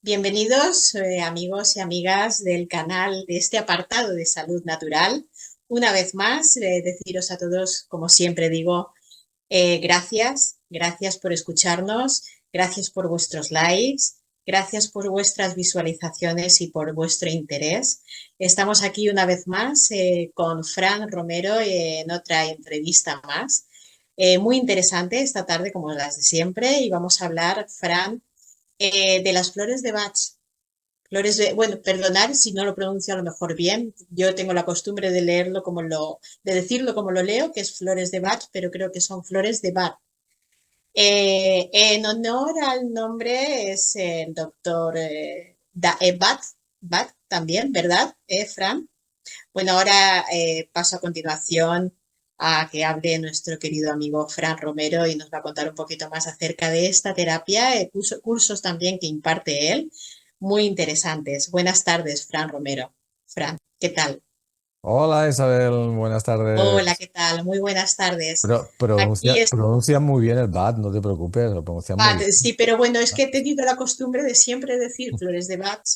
Bienvenidos, amigos y amigas del canal de este apartado de salud natural. Una vez más, deciros a todos, como siempre digo, gracias por escucharnos, gracias por vuestros likes, gracias por vuestras visualizaciones y por vuestro interés. Estamos aquí una vez más con Fran Romero en otra entrevista más. Muy interesante esta tarde, como las de siempre, y vamos a hablar, Fran, de las flores de Bach. Bueno, perdonar si no lo pronuncio a lo mejor bien. Yo tengo la costumbre de leerlo de decirlo como lo leo, que es flores de Bach, pero creo que son flores de Bach. En honor al nombre es el doctor Bach también, ¿verdad, Fran? Bueno, ahora paso a continuación a que hable nuestro querido amigo Fran Romero y nos va a contar un poquito más acerca de esta terapia, cursos también que imparte él, muy interesantes. Buenas tardes, Fran Romero. Fran, ¿qué tal? Hola Isabel, buenas Hola, tardes. ¿qué tal? Muy buenas tardes. Aquí Pronuncia, es pronuncia muy bien el BAT, no te preocupes, lo pronuncia muy Bach, bien. sí, pero bueno, es que he tenido la costumbre de siempre decir flores de Bach,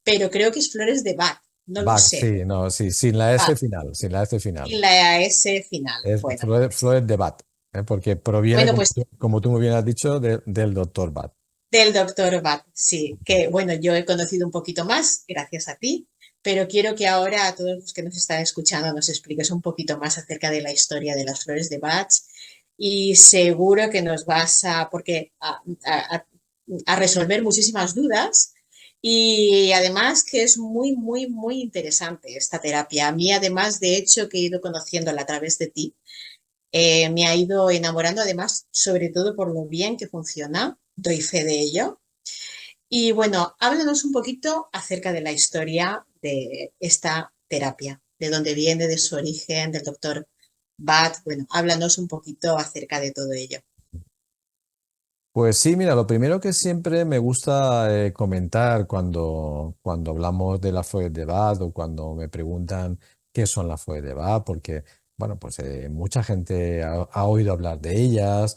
pero creo que es flores de Bach, no lo BAT, sé. sí, no, sí, sin la S Bach, final, sin la S sin final. la S final. Es Bueno, flores de BAT, porque proviene, bueno, como pues como tú muy bien has dicho, del doctor BAT. del doctor Bat, sí, que bueno, yo he conocido un poquito más gracias a ti, pero quiero que ahora a todos los que nos están escuchando nos expliques un poquito más acerca de la historia de las flores de Bach y seguro que nos vas a resolver muchísimas dudas y además que es muy interesante esta terapia. A mí además, de hecho, que he ido conociéndola a través de ti, me ha ido enamorando además, sobre todo por lo bien que funciona, doy fe de ello. Y bueno, háblanos un poquito acerca de la historia de esta terapia, de dónde viene, de su origen, del doctor Bat. Bueno, háblanos un poquito acerca de todo ello. Pues sí, mira, lo primero que siempre me gusta comentar cuando hablamos de las flores de Bach o cuando me preguntan qué son las flores de Bach, porque, bueno, pues mucha gente ha oído hablar de ellas,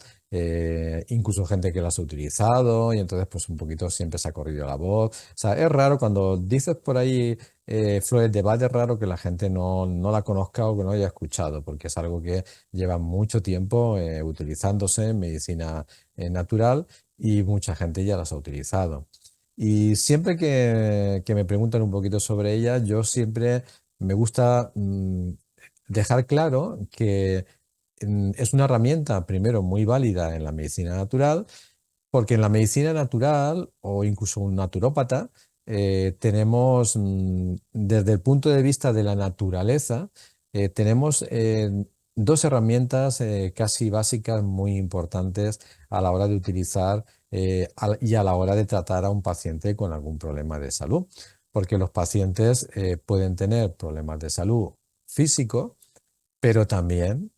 incluso gente que las ha utilizado y entonces pues un poquito siempre se ha corrido la voz. O sea, es raro cuando dices por ahí flores de Bach, es raro que la gente no la conozca o que no haya escuchado, porque es algo que lleva mucho tiempo utilizándose en medicina natural y mucha gente ya las ha utilizado. Y siempre que me preguntan un poquito sobre ella, yo siempre me gusta dejar claro que es una herramienta, primero, muy válida en la medicina natural, porque en la medicina natural o incluso un naturópata tenemos, desde el punto de vista de la naturaleza, tenemos dos herramientas casi básicas muy importantes a la hora de utilizar y a la hora de tratar a un paciente con algún problema de salud. Porque los pacientes pueden tener problemas de salud físico, pero también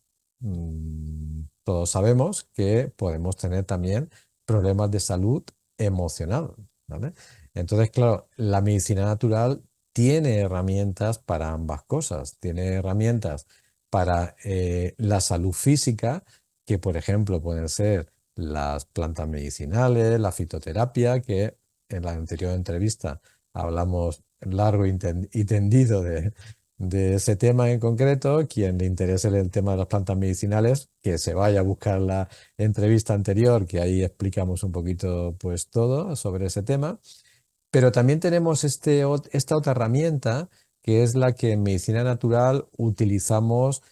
todos sabemos que podemos tener también problemas de salud emocional, ¿vale? Entonces, claro, la medicina natural tiene herramientas para ambas cosas. Tiene herramientas para la salud física, que por ejemplo pueden ser las plantas medicinales, la fitoterapia, que en la anterior entrevista hablamos largo y tendido de ese tema en concreto. Quien le interese el tema de las plantas medicinales, que se vaya a buscar la entrevista anterior, que ahí explicamos un poquito pues todo sobre ese tema. Pero también tenemos esta otra herramienta, que es la que en medicina natural utilizamos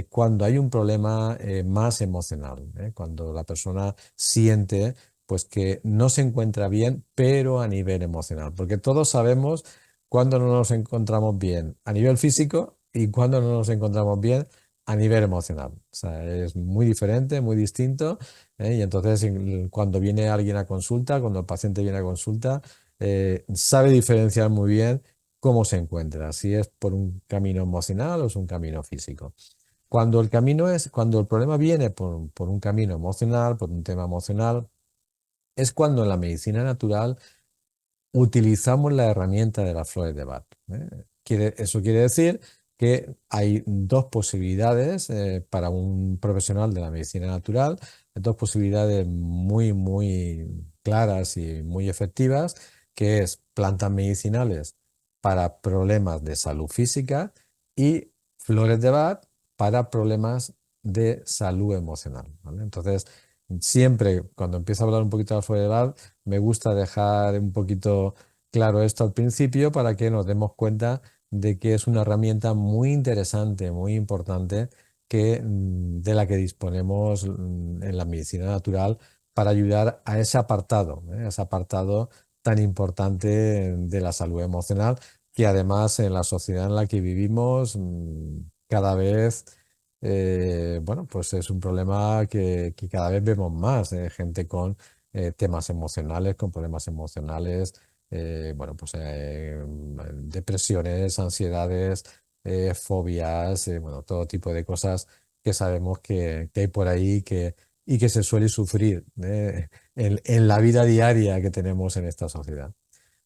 cuando hay un problema más emocional, cuando la persona siente pues que no se encuentra bien, pero a nivel emocional, porque todos sabemos cuándo no nos encontramos bien a nivel físico y cuándo no nos encontramos bien a nivel emocional. O sea, es muy diferente, muy distinto, y entonces cuando viene alguien a consulta, cuando el paciente viene a consulta, sabe diferenciar muy bien cómo se encuentra, si es por un camino emocional o es un camino físico. Cuando el problema viene por un camino emocional, por un tema emocional, es cuando en la medicina natural utilizamos la herramienta de las flores de Bach. Eso quiere decir que hay dos posibilidades para un profesional de la medicina natural, dos posibilidades muy claras y muy efectivas, que es plantas medicinales para problemas de salud física y flores de Bach para problemas de salud emocional, ¿vale? Entonces, siempre cuando empiezo a hablar un poquito de la flores de Bach, me gusta dejar un poquito claro esto al principio para que nos demos cuenta de que es una herramienta muy interesante, muy importante, de la que disponemos en la medicina natural para ayudar a ese apartado tan importante de la salud emocional, que además en la sociedad en la que vivimos cada vez, bueno, pues es un problema que cada vez vemos más, gente con temas emocionales, con problemas emocionales, bueno, pues depresiones, ansiedades, fobias, bueno, todo tipo de cosas que sabemos que hay por ahí y que se suele sufrir en la vida diaria que tenemos en esta sociedad.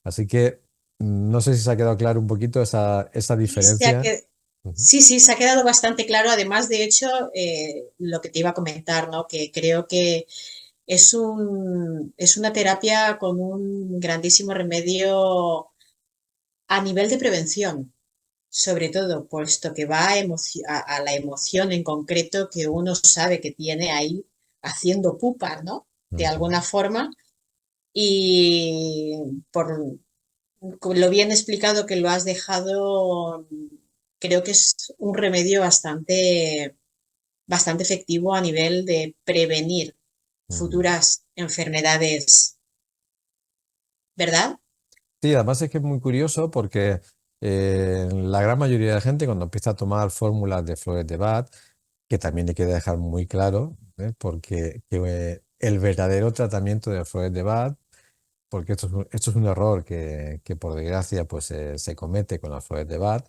Así que no sé si se ha quedado claro un poquito esa Sí, se ha diferencia. que- Ujú, sí, sí, se ha quedado bastante claro. Además, de hecho, lo que te iba a comentar, ¿no? Que creo que es una terapia con un grandísimo remedio a nivel de prevención, sobre todo, puesto que va a la emoción en concreto que uno sabe que tiene ahí haciendo pupa, ¿no? De ujú, alguna forma. Y por lo bien explicado que lo has dejado, creo que es un remedio bastante efectivo a nivel de prevenir ujú. futuras enfermedades, ¿verdad? Sí, además es que es muy curioso porque la gran mayoría de gente cuando empieza a tomar fórmulas de flores de Bach, que también hay que dejar muy claro, porque el verdadero tratamiento de flores de Bach, porque esto es un error que por desgracia pues, se comete con las flores de Bach.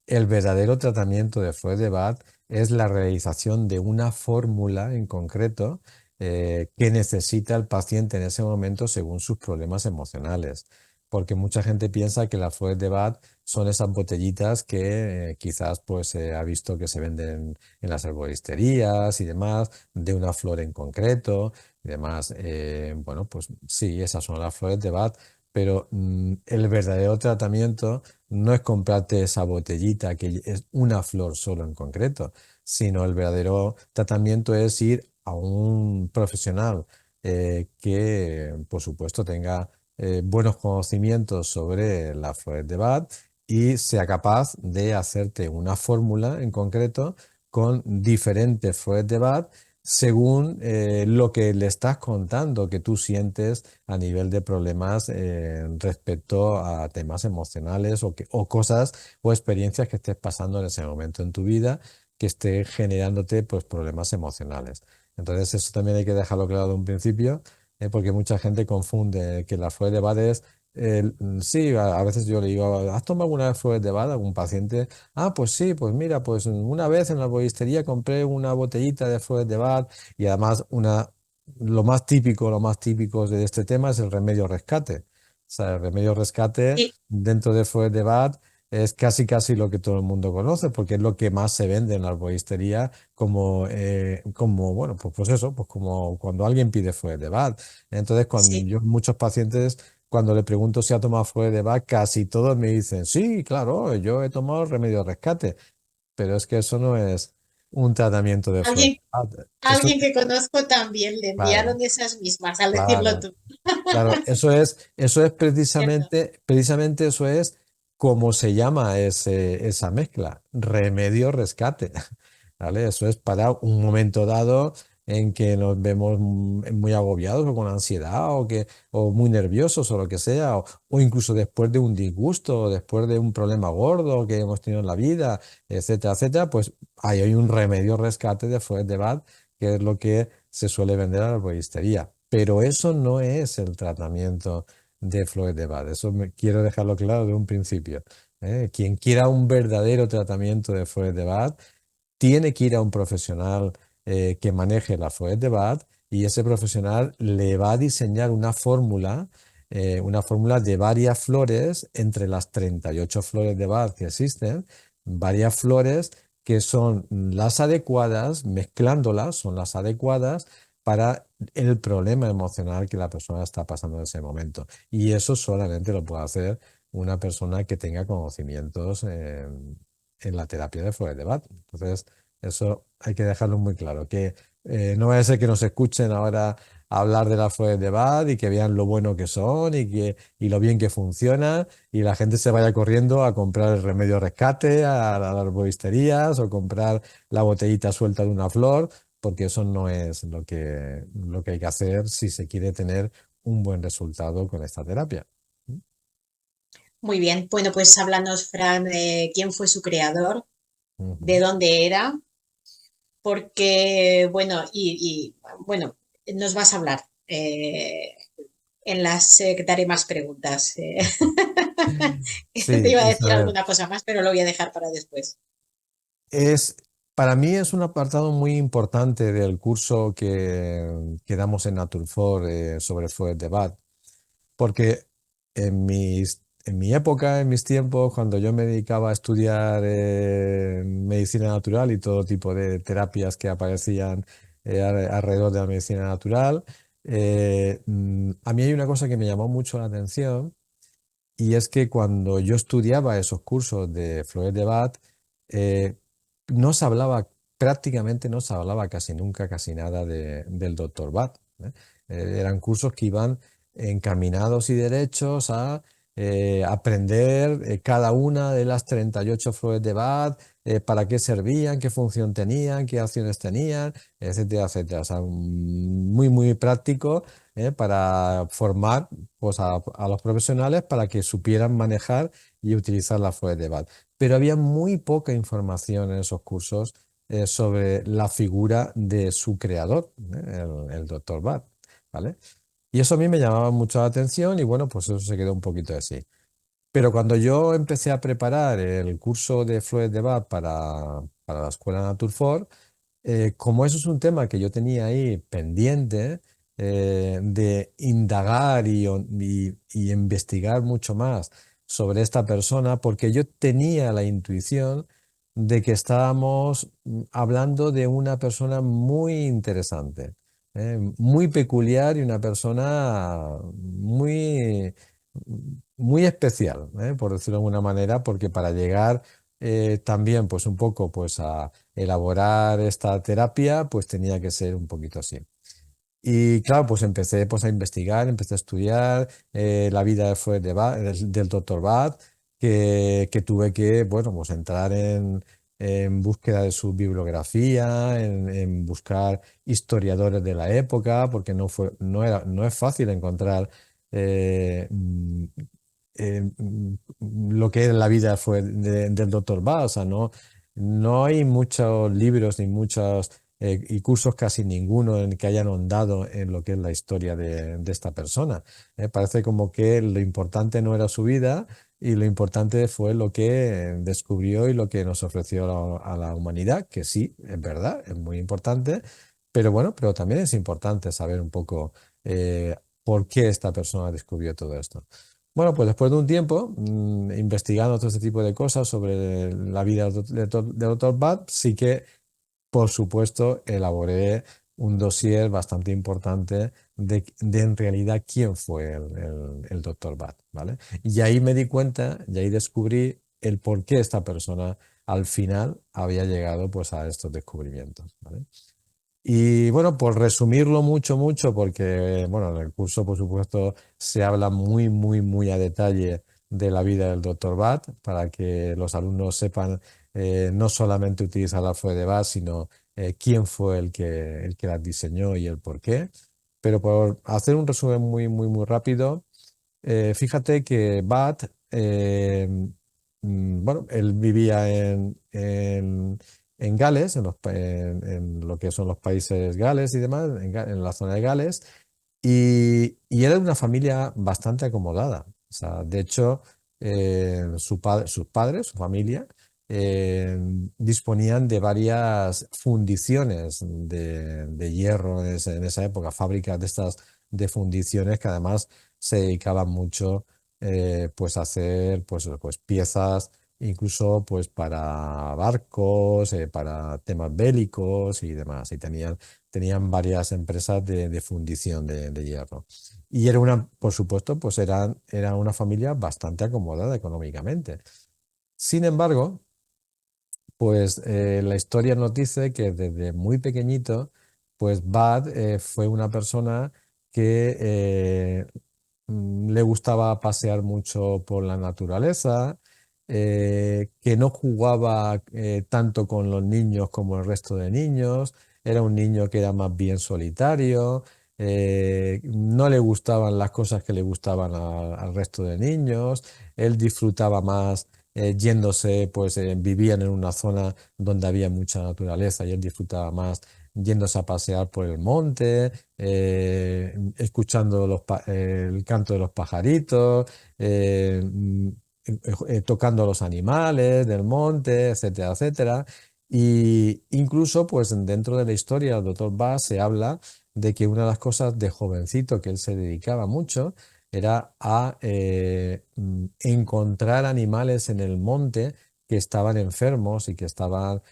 El verdadero tratamiento de flores de Bach es la realización de una fórmula en concreto que necesita el paciente en ese momento según sus problemas emocionales. Porque mucha gente piensa que las flores de Bach son esas botellitas que quizás pues ha visto que se venden en las herboristerías y demás, de una flor en concreto y demás. Bueno, pues sí, esas son las flores de Bach, pero el verdadero tratamiento no es comprarte esa botellita que es una flor solo en concreto, sino el verdadero tratamiento es ir a un profesional que, por supuesto, tenga buenos conocimientos sobre las flores de Bach y sea capaz de hacerte una fórmula en concreto con diferentes flores de Bach según lo que le estás contando que tú sientes a nivel de problemas respecto a temas emocionales o cosas o experiencias que estés pasando en ese momento en tu vida que esté generándote pues, problemas emocionales. Entonces eso también hay que dejarlo claro de un principio, porque mucha gente confunde que la flor de Bach es, sí, a veces yo le digo, ¿has tomado alguna vez flores de Bach a algún paciente? Ah, pues sí, pues mira, pues una vez en la herboristería compré una botellita de flores de Bach y además lo más típico de este tema es el remedio rescate. O sea, el remedio rescate Sí, dentro de flores de Bach es casi casi lo que todo el mundo conoce porque es lo que más se vende en la herboristería como bueno, pues eso, pues como cuando alguien pide flores de Bach. Entonces, cuando sí. yo muchos pacientes cuando le pregunto si ha tomado flores de Bach, casi todos me dicen, sí, claro, yo he tomado el remedio rescate, pero es que eso no es un tratamiento de flores Alguien, de Bach. Eso, alguien que conozco también le claro, enviaron esas mismas, al decirlo claro. tú. Claro, eso es Cierto. precisamente eso es como se llama esa mezcla, remedio rescate, ¿vale? Eso es para un momento dado en que nos vemos muy agobiados o con ansiedad o muy nerviosos o lo que sea, o incluso después de un disgusto o después de un problema gordo que hemos tenido en la vida, etcétera, etcétera, pues ahí hay un remedio rescate de Freud de Bach, que es lo que se suele vender a la herboristería. Pero eso no es el tratamiento de Floyd de Bad. Quiero dejarlo claro de un principio. Quien quiera un verdadero tratamiento de Floyd de Bad tiene que ir a un profesional que maneje la Floyd de Bad y ese profesional le va a diseñar una fórmula de varias flores entre las 38 flores de Bad que existen, varias flores que son las adecuadas, mezclándolas son las adecuadas para el problema emocional que la persona está pasando en ese momento. Y eso solamente lo puede hacer una persona que tenga conocimientos en la terapia de Feuerbach. Entonces, eso hay que dejarlo muy claro, que no vaya a ser que nos escuchen ahora hablar de la Feuerbach y que vean lo bueno que son y lo bien que funciona y la gente se vaya corriendo a comprar el remedio rescate a las arboristerías o comprar la botellita suelta de una flor, porque eso no es lo que hay que hacer si se quiere tener un buen resultado con esta terapia. Muy bien. Bueno, pues háblanos, Fran, de quién fue su creador, de Ujú. dónde era, porque, bueno, bueno, nos vas a hablar. En las que te haré más preguntas. Te Sí, iba a decir Isabel. alguna cosa más, pero lo voy a dejar para después. Es, para mí es un apartado muy importante del curso que damos en Naturfor sobre Freud de Bach, porque en mi época, en mis tiempos, cuando yo me dedicaba a estudiar medicina natural y todo tipo de terapias que aparecían alrededor de la medicina natural, a mí hay una cosa que me llamó mucho la atención y es que cuando yo estudiaba esos cursos de Freud de Bach, eh, no se hablaba, prácticamente no se hablaba casi nunca, casi nada del doctor Bach, ¿eh? Eran cursos que iban encaminados y derechos a aprender cada una de las 38 Freud de Bach, para qué servían, qué función tenían, qué acciones tenían, etcétera, etcétera. O sea, muy, muy práctico, para formar pues, a los profesionales para que supieran manejar y utilizar la fuente de Bach. Pero había muy poca información en esos cursos sobre la figura de su creador, el doctor Bach, ¿vale? Y eso a mí me llamaba mucho la atención y bueno, pues eso se quedó un poquito así. Pero cuando yo empecé a preparar el curso de Freud de Bach para la escuela Naturfor, como eso es un tema que yo tenía ahí pendiente, de indagar y investigar mucho más sobre esta persona, porque yo tenía la intuición de que estábamos hablando de una persona muy interesante, muy peculiar y una persona muy, muy especial, por decirlo de alguna manera, porque para llegar también pues un poco pues a elaborar esta terapia, pues tenía que ser un poquito así. Y claro, pues empecé pues a investigar, empecé a estudiar la vida fue del doctor Bach, que tuve que, bueno, pues entrar en búsqueda de su bibliografía, en buscar historiadores de la época, porque no es fácil encontrar eh, mm, lo que es la vida fue del doctor Bach. O sea, no hay muchos libros ni muchos y cursos, casi ninguno, en que hayan ahondado en lo que es la historia de esta persona. Parece como que lo importante no era su vida y lo importante fue lo que descubrió y lo que nos ofreció a la humanidad, que sí, es verdad, es muy importante, pero bueno, pero también es importante saber un poco por qué esta persona descubrió todo esto. Bueno, pues después de un tiempo investigando todo este tipo de cosas sobre la vida del Dr. Bhat, sí que, por supuesto, elaboré un dossier bastante importante de en realidad quién fue el Dr. Bhat, ¿vale? Y ahí me di cuenta, y ahí descubrí el por qué esta persona al final había llegado pues a estos descubrimientos, ¿vale? Y bueno, por resumirlo mucho, mucho, porque bueno, en el curso, por supuesto, se habla muy, muy, muy a detalle de la vida del doctor Bhat, para que los alumnos sepan no solamente utilizar la fuente de Bach, sino quién fue el que las diseñó y el por qué. Pero por hacer un resumen muy, muy, muy rápido, fíjate que Bhat, bueno, él vivía en Gales, en lo que son los países Gales y demás, en la zona de Gales, y era de una familia bastante acomodada. O sea, de hecho, sus padres, su familia, eh, disponían de varias fundiciones de hierro en esa época, fábricas de estas de fundiciones que además se dedicaban mucho pues a hacer pues piezas incluso pues para barcos, para temas bélicos y demás. Y tenían tenían varias empresas de fundición de hierro. Y era por supuesto, pues era una familia bastante acomodada económicamente. Sin embargo, pues la historia nos dice que desde muy pequeñito, pues Bud fue una persona que le gustaba pasear mucho por la naturaleza, que no jugaba tanto con los niños como el resto de niños, era un niño que era más bien solitario, no le gustaban las cosas que le gustaban al resto de niños, él disfrutaba más yéndose, pues vivían en una zona donde había mucha naturaleza y él disfrutaba más yéndose a pasear por el monte, escuchando el canto de los pajaritos, tocando los animales del monte, etcétera, etcétera. Y incluso, pues dentro de la historia del doctor Bass se habla de que una de las cosas de jovencito que él se dedicaba mucho era a encontrar animales en el monte que estaban enfermos y que estaban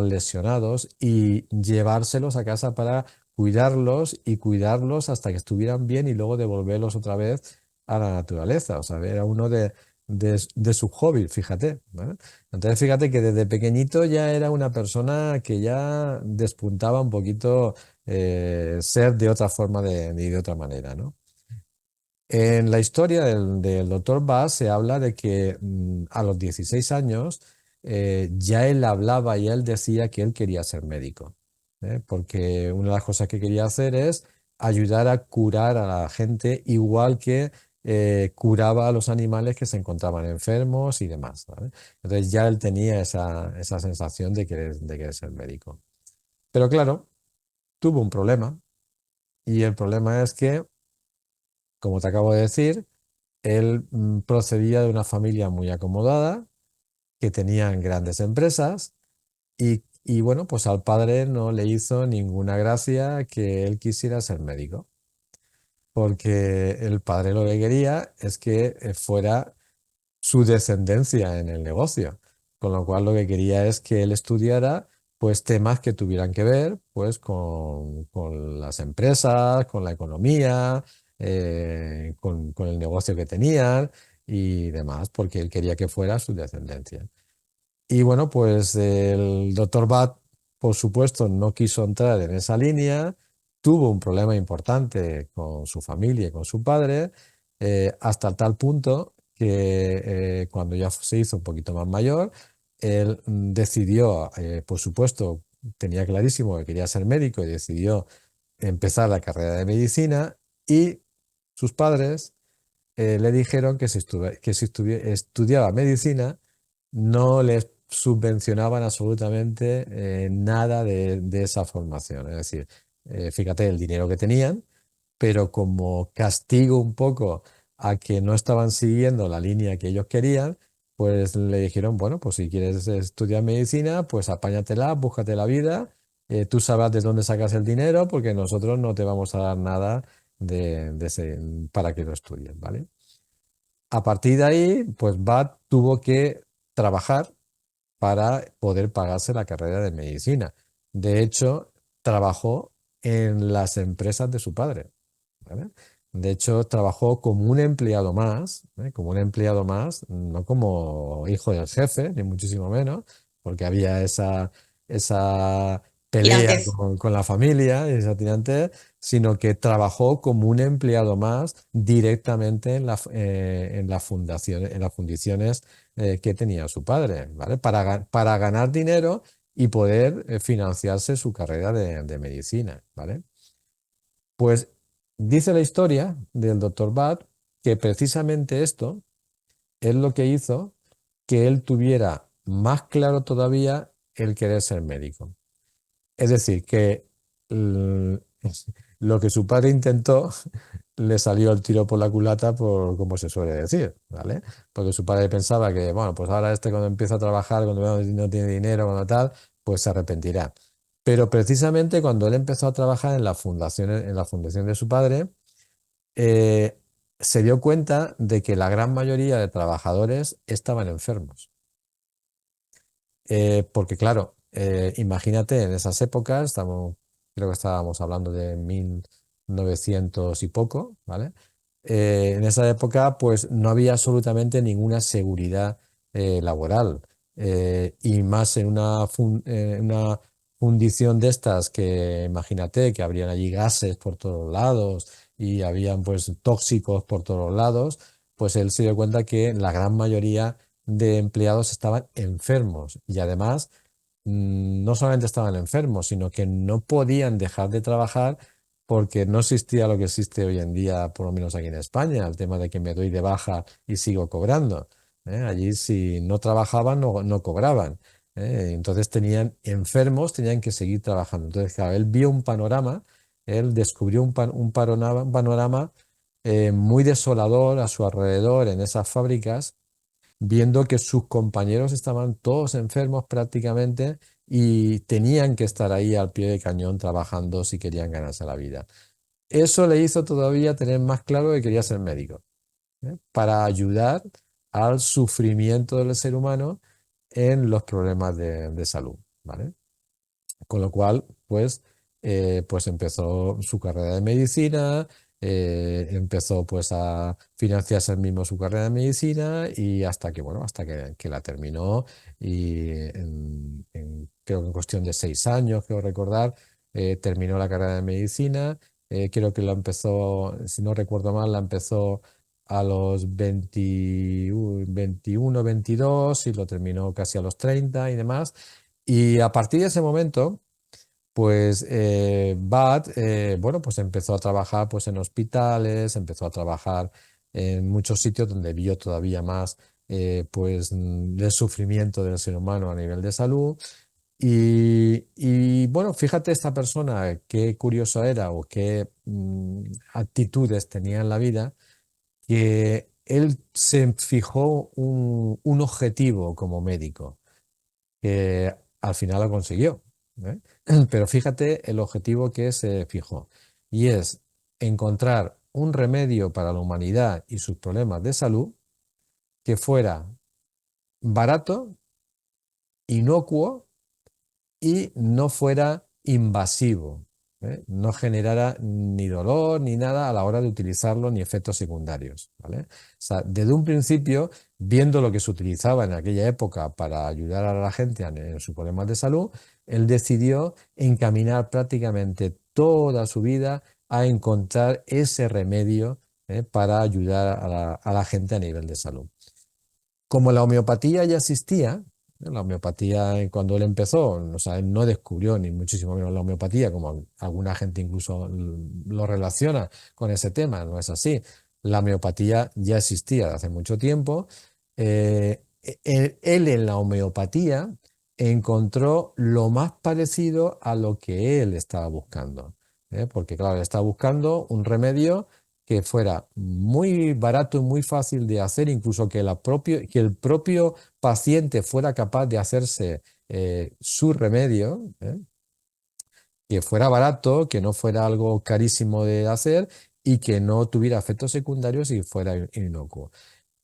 lesionados y llevárselos a casa para cuidarlos y cuidarlos hasta que estuvieran bien y luego devolverlos otra vez a la naturaleza. O sea, era uno de sus hobbies, fíjate, ¿vale? Entonces, fíjate que desde pequeñito ya era una persona que ya despuntaba un poquito ser de otra forma y de otra manera, ¿no? En la historia del doctor Bass se habla de que a los 16 años ya él hablaba y él decía que él quería ser médico, porque una de las cosas que quería hacer es ayudar a curar a la gente igual que curaba a los animales que se encontraban enfermos y demás, ¿vale? Entonces ya él tenía esa sensación de querer ser médico. Pero claro, tuvo un problema y el problema es que, como te acabo de decir, él procedía de una familia muy acomodada, que tenían grandes empresas y bueno, pues al padre no le hizo ninguna gracia que él quisiera ser médico, porque el padre lo que quería es que fuera su descendencia en el negocio, con lo cual lo que quería es que él estudiara pues temas que tuvieran que ver pues con las empresas, con la economía, con el negocio que tenían y demás, porque él quería que fuera su descendencia. Y bueno, pues el doctor Bat, por supuesto, no quiso entrar en esa línea, tuvo un problema importante con su familia y con su padre, hasta tal punto que cuando ya se hizo un poquito más mayor, él decidió, por supuesto, tenía clarísimo que quería ser médico y decidió empezar la carrera de medicina y sus padres le dijeron que si estudiaba medicina no les subvencionaban absolutamente nada de esa formación. Es decir, fíjate el dinero que tenían, pero como castigo un poco a que no estaban siguiendo la línea que ellos querían, pues le dijeron, bueno, pues si quieres estudiar medicina, pues apáñatela, búscate la vida, tú sabrás de dónde sacas el dinero, porque nosotros no te vamos a dar nada para que lo estudies, ¿vale? A partir de ahí, pues Bad tuvo que trabajar para poder pagarse la carrera de medicina. De hecho, trabajó en las empresas de su padre, ¿vale? De hecho, trabajó como un empleado más, ¿eh? Como un empleado más, no como hijo del jefe, ni muchísimo menos, porque había esa pelea Tirantez. con la familia y esa tirantez, sino que trabajó como un empleado más directamente en la fundación, en las fundiciones que tenía su padre, ¿vale? Para ganar dinero y poder financiarse su carrera de medicina, ¿vale? Pues dice la historia del doctor Bad que precisamente esto es lo que hizo que él tuviera más claro todavía el querer ser médico. Es decir, que l- lo que su padre intentó le salió el tiro por la culata, por como se suele decir, ¿vale? Porque su padre pensaba que, bueno, pues ahora cuando empieza a trabajar, cuando vea no tiene dinero, cuando tal, pues se arrepentirá. Pero precisamente cuando él empezó a trabajar en la fundación de su padre, eh, se dio cuenta de que la gran mayoría de trabajadores estaban enfermos. Porque claro, imagínate, en esas épocas, estamos creo que estábamos hablando de 1900 y poco, ¿vale? En esa época, pues no había absolutamente ninguna seguridad laboral. Y más en una fundición de estas que, imagínate, que habrían allí gases por todos lados y habían pues tóxicos por todos lados, pues él se dio cuenta que la gran mayoría de empleados estaban enfermos y además no solamente estaban enfermos, sino que no podían dejar de trabajar porque no existía lo que existe hoy en día, por lo menos aquí en España, el tema de que me doy de baja y sigo cobrando. Allí si no trabajaban, no cobraban. Entonces tenían enfermos, tenían que seguir trabajando. Entonces, claro, él vio un panorama, él descubrió un panorama muy desolador a su alrededor en esas fábricas, viendo que sus compañeros estaban todos enfermos prácticamente y tenían que estar ahí al pie del cañón trabajando si querían ganarse la vida. Eso le hizo todavía tener más claro que quería ser médico, para ayudar al sufrimiento del ser humano en los problemas de salud, ¿vale? Con lo cual, pues empezó su carrera de medicina, empezó pues a financiarse él mismo su carrera de medicina y hasta que, bueno, hasta que la terminó y creo que en cuestión de 6 años, creo recordar, terminó la carrera de medicina. Creo que la empezó, si no recuerdo mal, la empezó a los 21, 22 y lo terminó casi a los 30 y demás. Y a partir de ese momento, pues Bud, bueno, pues empezó a trabajar pues en hospitales, empezó a trabajar en muchos sitios donde vio todavía más el sufrimiento del ser humano a nivel de salud. Y, bueno, fíjate esta persona qué curioso era o qué actitudes tenía en la vida, que él se fijó un objetivo como médico que al final lo consiguió, ¿eh? Pero fíjate el objetivo que se fijó, y es encontrar un remedio para la humanidad y sus problemas de salud que fuera barato, inocuo y no fuera invasivo, no generara ni dolor ni nada a la hora de utilizarlo, ni efectos secundarios, ¿vale? O sea, desde un principio, viendo lo que se utilizaba en aquella época para ayudar a la gente en sus problemas de salud, él decidió encaminar prácticamente toda su vida a encontrar ese remedio, para ayudar a la gente a nivel de salud. Como la homeopatía ya existía, la homeopatía cuando él empezó, o sea, él no descubrió ni muchísimo menos la homeopatía, como alguna gente incluso lo relaciona con ese tema, no es así. La homeopatía ya existía de hace mucho tiempo. Él en la homeopatía encontró lo más parecido a lo que él estaba buscando, porque claro, él estaba buscando un remedio que fuera muy barato y muy fácil de hacer, incluso que el propio paciente fuera capaz de hacerse su remedio, que fuera barato, que no fuera algo carísimo de hacer y que no tuviera efectos secundarios y fuera inocuo.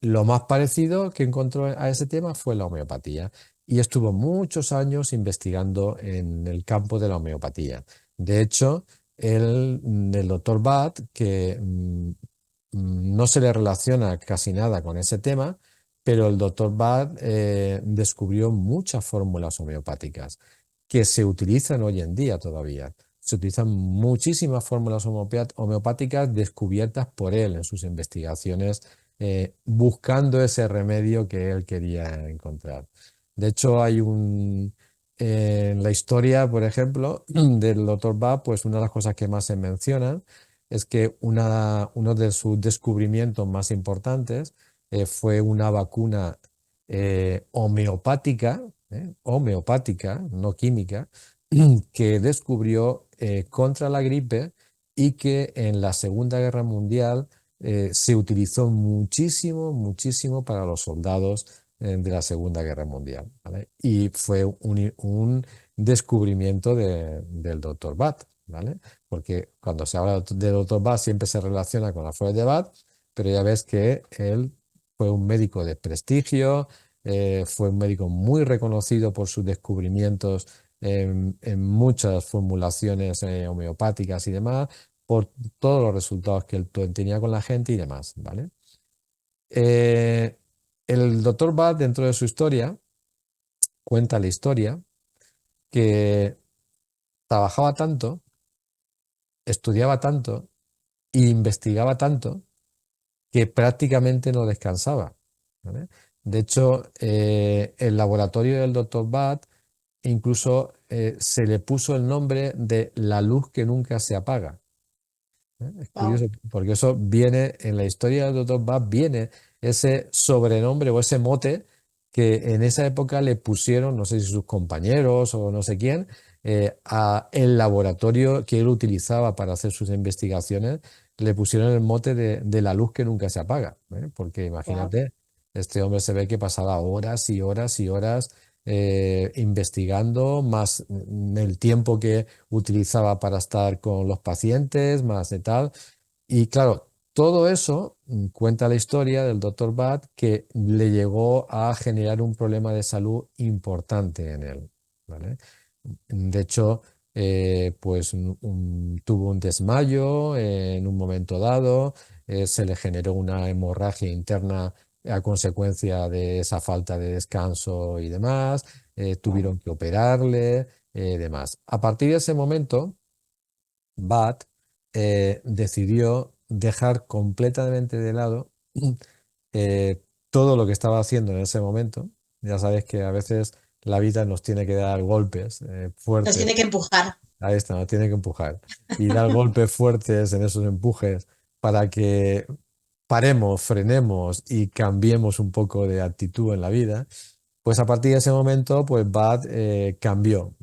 Lo más parecido que encontró a ese tema fue la homeopatía y estuvo muchos años investigando en el campo de la homeopatía. De hecho, el doctor Budd, que no se le relaciona casi nada con ese tema, pero el doctor Budd descubrió muchas fórmulas homeopáticas que se utilizan hoy en día todavía. Se utilizan muchísimas fórmulas homeopáticas descubiertas por él en sus investigaciones, buscando ese remedio que él quería encontrar. De hecho, en la historia, por ejemplo, del doctor Budd, pues una de las cosas que más se mencionan es que uno de sus descubrimientos más importantes fue una vacuna homeopática, no química, que descubrió contra la gripe y que en la Segunda Guerra Mundial se utilizó muchísimo, muchísimo para los soldados de la Segunda Guerra Mundial, ¿vale? Y fue un descubrimiento del doctor Budd, ¿vale? Porque cuando se habla de doctor Budd siempre se relaciona con las flores de Bach, pero ya ves que él fue un médico de prestigio, fue un médico muy reconocido por sus descubrimientos en muchas formulaciones homeopáticas y demás, por todos los resultados que él tenía con la gente y demás, ¿vale? Eh, el doctor Bhatt, dentro de su historia, cuenta la historia que trabajaba tanto, estudiaba tanto e investigaba tanto que prácticamente no descansaba, ¿vale? De hecho, el laboratorio del doctor Bhatt incluso se le puso el nombre de la luz que nunca se apaga. Es Wow. curioso, porque eso viene en la historia del Dr. Bab, viene ese sobrenombre o ese mote que en esa época le pusieron, no sé si sus compañeros o no sé quién, a el laboratorio que él utilizaba para hacer sus investigaciones, le pusieron el mote de la luz que nunca se apaga, ¿eh? Porque Wow. imagínate, este hombre se ve que pasaba horas y horas y horas investigando, más el tiempo que utilizaba para estar con los pacientes, más de tal. Y claro, todo eso cuenta la historia del doctor Bhatt que le llegó a generar un problema de salud importante en él, ¿vale? De hecho, pues tuvo un desmayo en un momento dado, se le generó una hemorragia interna a consecuencia de esa falta de descanso y demás, Wow. tuvieron que operarle, demás. A partir de ese momento, Bhatt decidió dejar completamente de lado todo lo que estaba haciendo en ese momento. Ya sabes que a veces la vida nos tiene que dar golpes Nos fuertes. tiene que empujar. Ahí está, nos tiene que empujar. Y dar golpes fuertes en esos empujes para que paremos, frenemos y cambiemos un poco de actitud en la vida. Pues a partir de ese momento, pues Bad cambió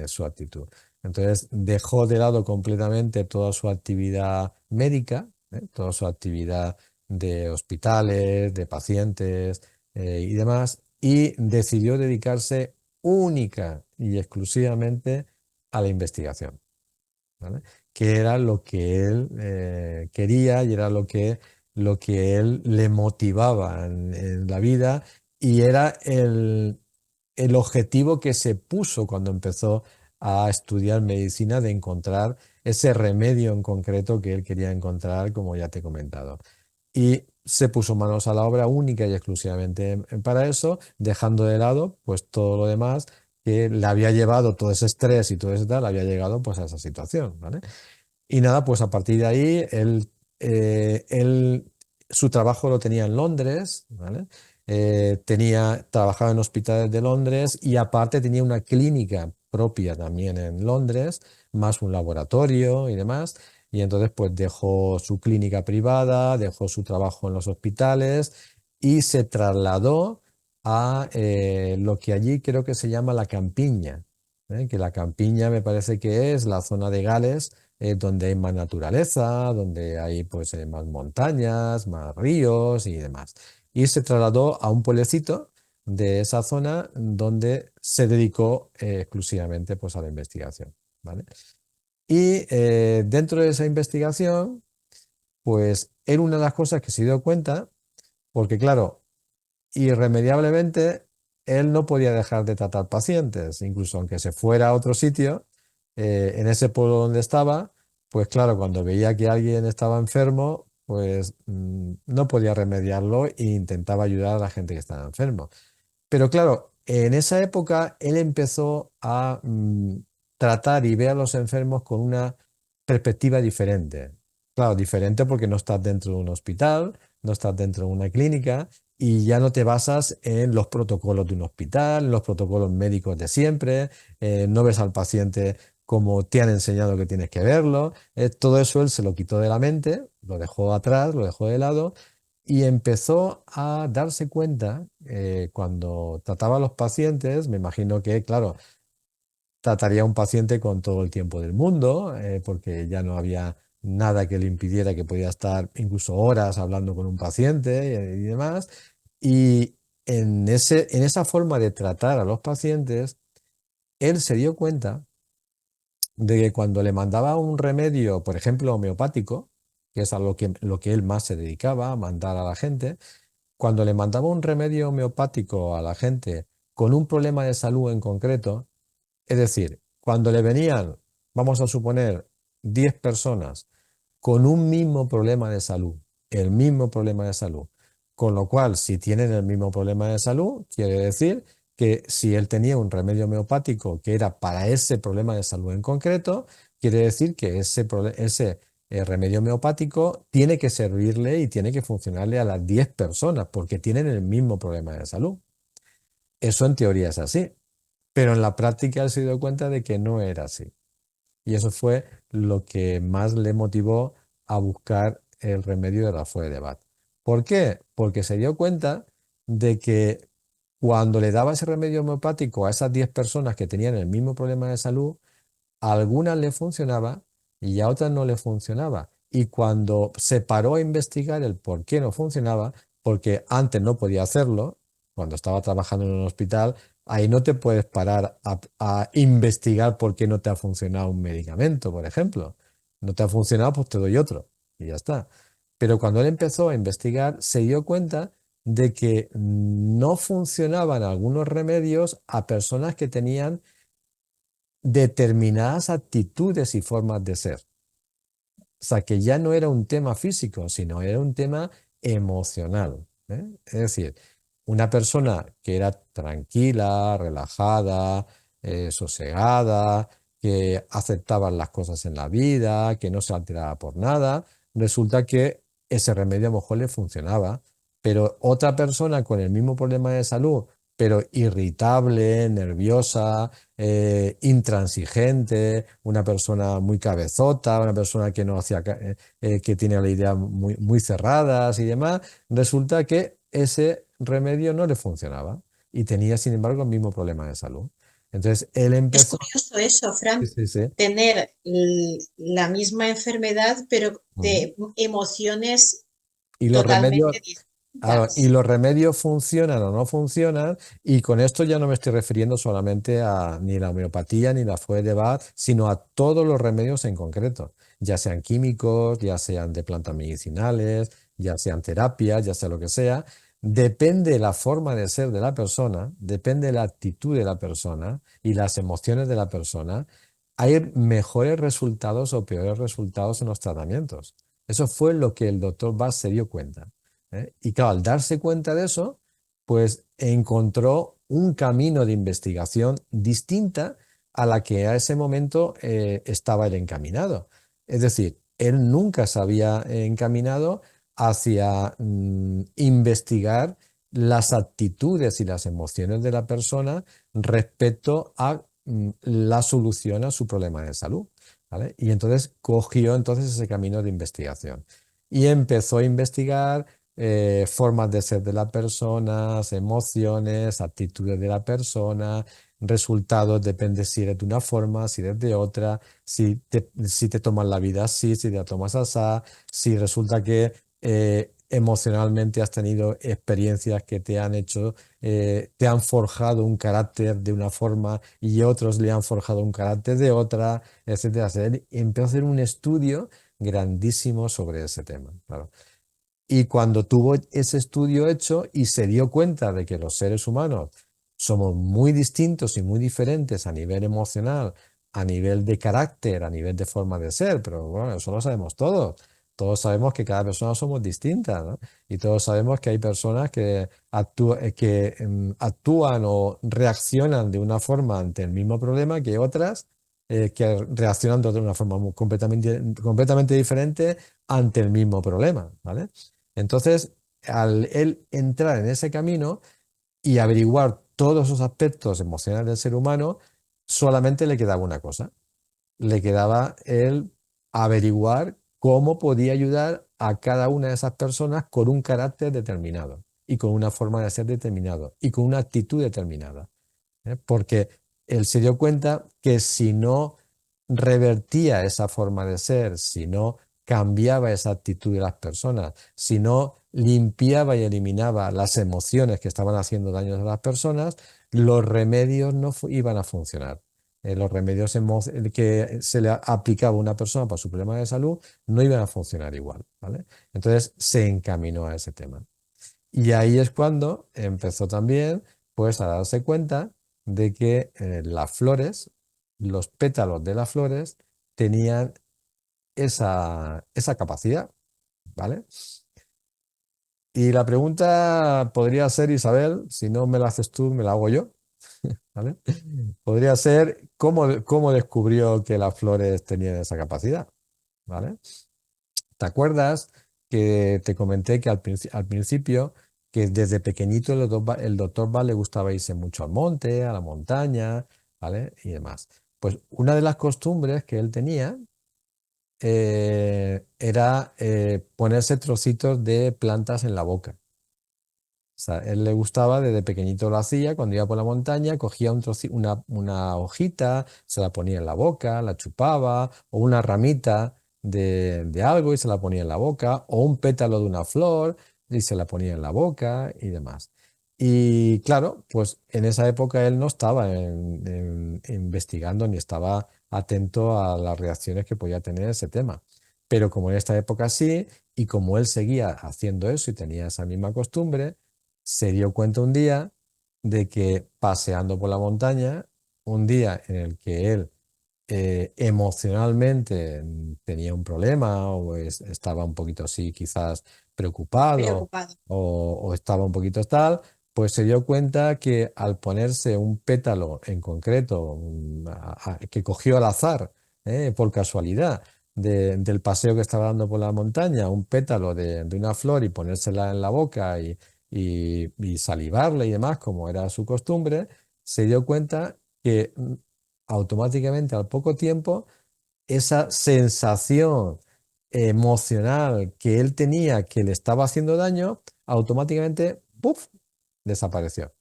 su actitud. Entonces dejó de lado completamente toda su actividad médica, toda su actividad de hospitales, de pacientes y demás, y decidió dedicarse única y exclusivamente a la investigación, ¿vale? Que era lo que él quería y era lo que él le motivaba en la vida y era el objetivo que se puso cuando empezó a estudiar medicina de encontrar ese remedio en concreto que él quería encontrar, como ya te he comentado. Y se puso manos a la obra única y exclusivamente para eso, dejando de lado pues todo lo demás que le había llevado todo ese estrés y todo ese tal, había llegado pues a esa situación, ¿vale? Y nada, pues a partir de ahí, su trabajo lo tenía en Londres, ¿vale? Trabajaba en hospitales de Londres y aparte tenía una clínica propia también en Londres, más un laboratorio y demás. Y entonces pues dejó su clínica privada, dejó su trabajo en los hospitales y se trasladó a lo que allí creo que se llama la campiña, ¿eh? Que la campiña me parece que es la zona de Gales donde hay más naturaleza, donde hay pues más montañas, más ríos y demás. Y se trasladó a un pueblecito de esa zona donde se dedicó exclusivamente pues a la investigación, ¿vale? Y dentro de esa investigación, pues era una de las cosas que se dio cuenta, porque claro, irremediablemente él no podía dejar de tratar pacientes, incluso aunque se fuera a otro sitio, en ese pueblo donde estaba, pues claro, cuando veía que alguien estaba enfermo, pues no podía remediarlo e intentaba ayudar a la gente que estaba enfermo. Pero claro, en esa época él empezó a tratar y ver a los enfermos con una perspectiva diferente. Claro, diferente porque no estás dentro de un hospital, no estás dentro de una clínica y ya no te basas en los protocolos de un hospital, en los protocolos médicos de siempre, no ves al paciente como te han enseñado que tienes que verlo. Todo eso él se lo quitó de la mente, lo dejó atrás, lo dejó de lado y empezó a darse cuenta cuando trataba a los pacientes, me imagino que, claro, trataría a un paciente con todo el tiempo del mundo, porque ya no había nada que le impidiera que podía estar incluso horas hablando con un paciente y demás. Y en esa forma de tratar a los pacientes, él se dio cuenta de que cuando le mandaba un remedio, por ejemplo, homeopático, que es a lo que él más se dedicaba, a mandar a la gente, cuando le mandaba un remedio homeopático a la gente con un problema de salud en concreto, Es decir, cuando le venían, vamos a suponer, 10 personas con un mismo problema de salud, el mismo problema de salud, con lo cual, si tienen el mismo problema de salud, quiere decir que si él tenía un remedio homeopático que era para ese problema de salud en concreto, quiere decir que ese remedio homeopático tiene que servirle y tiene que funcionarle a las 10 personas porque tienen el mismo problema de salud. Eso en teoría es así, pero en la práctica él se dio cuenta de que no era así. Y eso fue lo que más le motivó a buscar el remedio de la Foie de Bach. ¿Por qué? Porque se dio cuenta de que cuando le daba ese remedio homeopático a esas 10 personas que tenían el mismo problema de salud, a algunas le funcionaba y a otras no le funcionaba. Y cuando se paró a investigar el por qué no funcionaba, porque antes no podía hacerlo, cuando estaba trabajando en un hospital, ahí no te puedes parar a investigar por qué no te ha funcionado un medicamento, por ejemplo. No te ha funcionado, pues te doy otro y ya está. Pero cuando él empezó a investigar, se dio cuenta de que no funcionaban algunos remedios a personas que tenían determinadas actitudes y formas de ser. O sea, que ya no era un tema físico, sino era un tema emocional, ¿eh? Es decir, una persona que era tranquila, relajada, sosegada, que aceptaba las cosas en la vida, que no se alteraba por nada, resulta que ese remedio a lo mejor le funcionaba, pero otra persona con el mismo problema de salud, pero irritable, nerviosa, intransigente, una persona muy cabezota, una persona que no hacía, que tiene la idea muy, muy cerradas y demás, resulta que ese remedio no le funcionaba y tenía, sin embargo, el mismo problema de salud. Entonces, él Es empezó. curioso eso, Sí, Fran, sí, sí. tener la misma enfermedad, pero Ujú. de emociones Y los remedios, totalmente claro, y distintas. los remedios funcionan o no funcionan, y con esto ya no me estoy refiriendo solamente a ni la homeopatía ni la Foie de Bach, sino a todos los remedios en concreto, ya sean químicos, ya sean de plantas medicinales, ya sean terapias, ya sea lo que sea. Depende la forma de ser de la persona, depende la actitud de la persona y las emociones de la persona. Hay mejores resultados o peores resultados en los tratamientos. Eso fue lo que el doctor Bass se dio cuenta, ¿eh? Y claro, al darse cuenta de eso, pues encontró un camino de investigación distinta a la que a ese momento estaba él encaminado. Es decir, él nunca se había encaminado hacia investigar las actitudes y las emociones de la persona respecto a la solución a su problema de salud. ¿Vale? Y entonces cogió entonces ese camino de investigación y empezó a investigar formas de ser de las personas, emociones, actitudes de la persona, resultados, depende si eres de una forma, si eres de otra, si te tomas la vida así, si te la tomas así, si resulta que emocionalmente has tenido experiencias que te han hecho, te han forjado un carácter de una forma y otros le han forjado un carácter de otra, etcétera, etcétera. Y empezó a hacer un estudio grandísimo sobre ese tema, claro. Y cuando tuvo ese estudio hecho y se dio cuenta de que los seres humanos somos muy distintos y muy diferentes a nivel emocional, a nivel de carácter, a nivel de forma de ser, pero bueno, eso lo sabemos todos. Todos sabemos que cada persona somos distintas, ¿no? Y todos sabemos que hay personas que, actúan o reaccionan de una forma ante el mismo problema que otras que reaccionan de una forma completamente diferente ante el mismo problema, ¿vale? Entonces, al él entrar en ese camino y averiguar todos esos aspectos emocionales del ser humano, solamente le quedaba una cosa. Le quedaba el averiguar cómo podía ayudar a cada una de esas personas con un carácter determinado y con una forma de ser determinado y con una actitud determinada. Porque él se dio cuenta que si no revertía esa forma de ser, si no cambiaba esa actitud de las personas, si no limpiaba y eliminaba las emociones que estaban haciendo daño a las personas, los remedios no iban a funcionar. Los remedios que se le aplicaba a una persona para su problema de salud no iban a funcionar igual, ¿vale? Entonces se encaminó a ese tema. Y ahí es cuando empezó también pues a darse cuenta de que las flores los pétalos de las flores tenían esa capacidad, ¿vale? Y la pregunta podría ser, Isabel, si no me la haces tú, me la hago yo, ¿vale? Podría ser, ¿cómo descubrió que las flores tenían esa capacidad? ¿Vale? ¿Te acuerdas que te comenté que al principio, que desde pequeñito el doctor Bach le gustaba irse mucho al monte, a la montaña, ¿vale? Y demás. Pues una de las costumbres que él tenía era ponerse trocitos de plantas en la boca. O sea, él le gustaba, desde pequeñito lo hacía, cuando iba por la montaña, cogía una hojita, se la ponía en la boca, la chupaba, o una ramita de algo y se la ponía en la boca, o un pétalo de una flor y se la ponía en la boca y demás. Y claro, pues en esa época él no estaba investigando ni estaba atento a las reacciones que podía tener ese tema. Pero como en esta época sí, y como él seguía haciendo eso y tenía esa misma costumbre, se dio cuenta un día de que paseando por la montaña, un día en el que él emocionalmente tenía un problema o estaba un poquito así quizás preocupado Preocupado. o estaba un poquito tal, pues se dio cuenta que al ponerse un pétalo en concreto, que cogió al azar, por casualidad, del paseo que estaba dando por la montaña, un pétalo de una flor y ponérsela en la boca y salivarle y demás, como era su costumbre, se dio cuenta que automáticamente al poco tiempo esa sensación emocional que él tenía que le estaba haciendo daño, automáticamente ¡puf!, desapareció.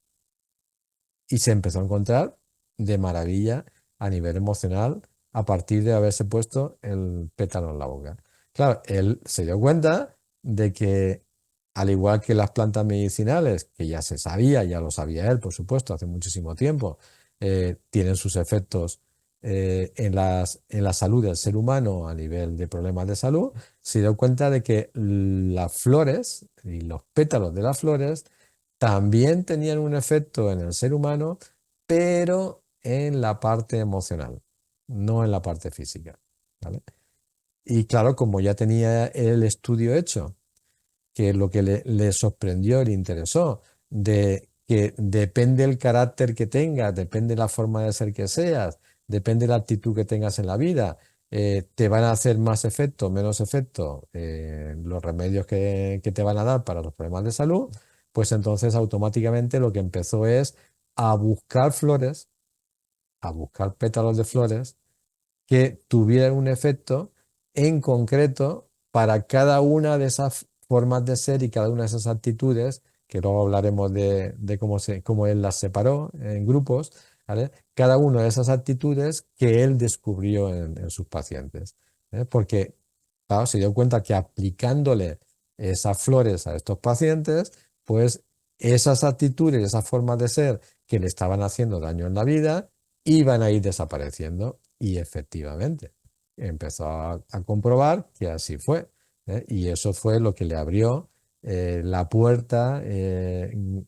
Y se empezó a encontrar de maravilla a nivel emocional a partir de haberse puesto el pétalo en la boca. Claro, él se dio cuenta de que, al igual que las plantas medicinales, que ya se sabía, ya lo sabía él, por supuesto, hace muchísimo tiempo, tienen sus efectos en la salud del ser humano a nivel de problemas de salud, se dio cuenta de que las flores y los pétalos de las flores también tenían un efecto en el ser humano, pero en la parte emocional, no en la parte física, ¿vale? Y claro, como ya tenía el estudio hecho, que lo que le sorprendió, le interesó, de que depende el carácter que tengas, depende la forma de ser que seas, depende la actitud que tengas en la vida, te van a hacer más efecto, menos efecto los remedios que te van a dar para los problemas de salud, pues entonces automáticamente lo que empezó es a buscar flores, a buscar pétalos de flores que tuvieran un efecto en concreto para cada una de esas formas de ser y cada una de esas actitudes, que luego hablaremos de cómo él las separó en grupos, ¿vale? Cada una de esas actitudes que él descubrió en sus pacientes, ¿eh? Porque, claro, se dio cuenta que aplicándole esas flores a estos pacientes, pues esas actitudes, esas formas de ser que le estaban haciendo daño en la vida, iban a ir desapareciendo. Y efectivamente, empezó a comprobar que así fue, ¿eh? Y eso fue lo que le abrió la puerta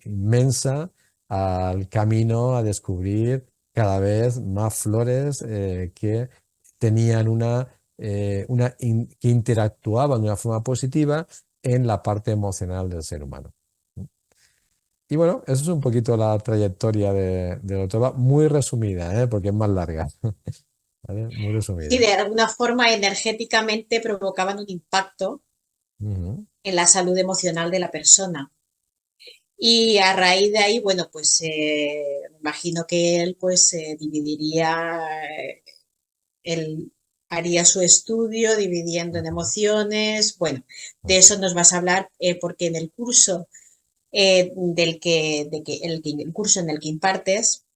inmensa al camino a descubrir cada vez más flores que tenían que interactuaban de una forma positiva en la parte emocional del ser humano. Y bueno, eso es un poquito la trayectoria de doctor Bach, muy resumida, porque es más larga. ¿Vale? Muy Sí, resumida. de alguna forma energéticamente provocaban un impacto Ujú. en la salud emocional de la persona. Y a raíz de ahí, bueno, pues me imagino que él pues dividiría, él haría su estudio dividiendo en Ujú. emociones. Bueno, de Ujú. eso nos vas a hablar porque en el curso el curso en el que impartes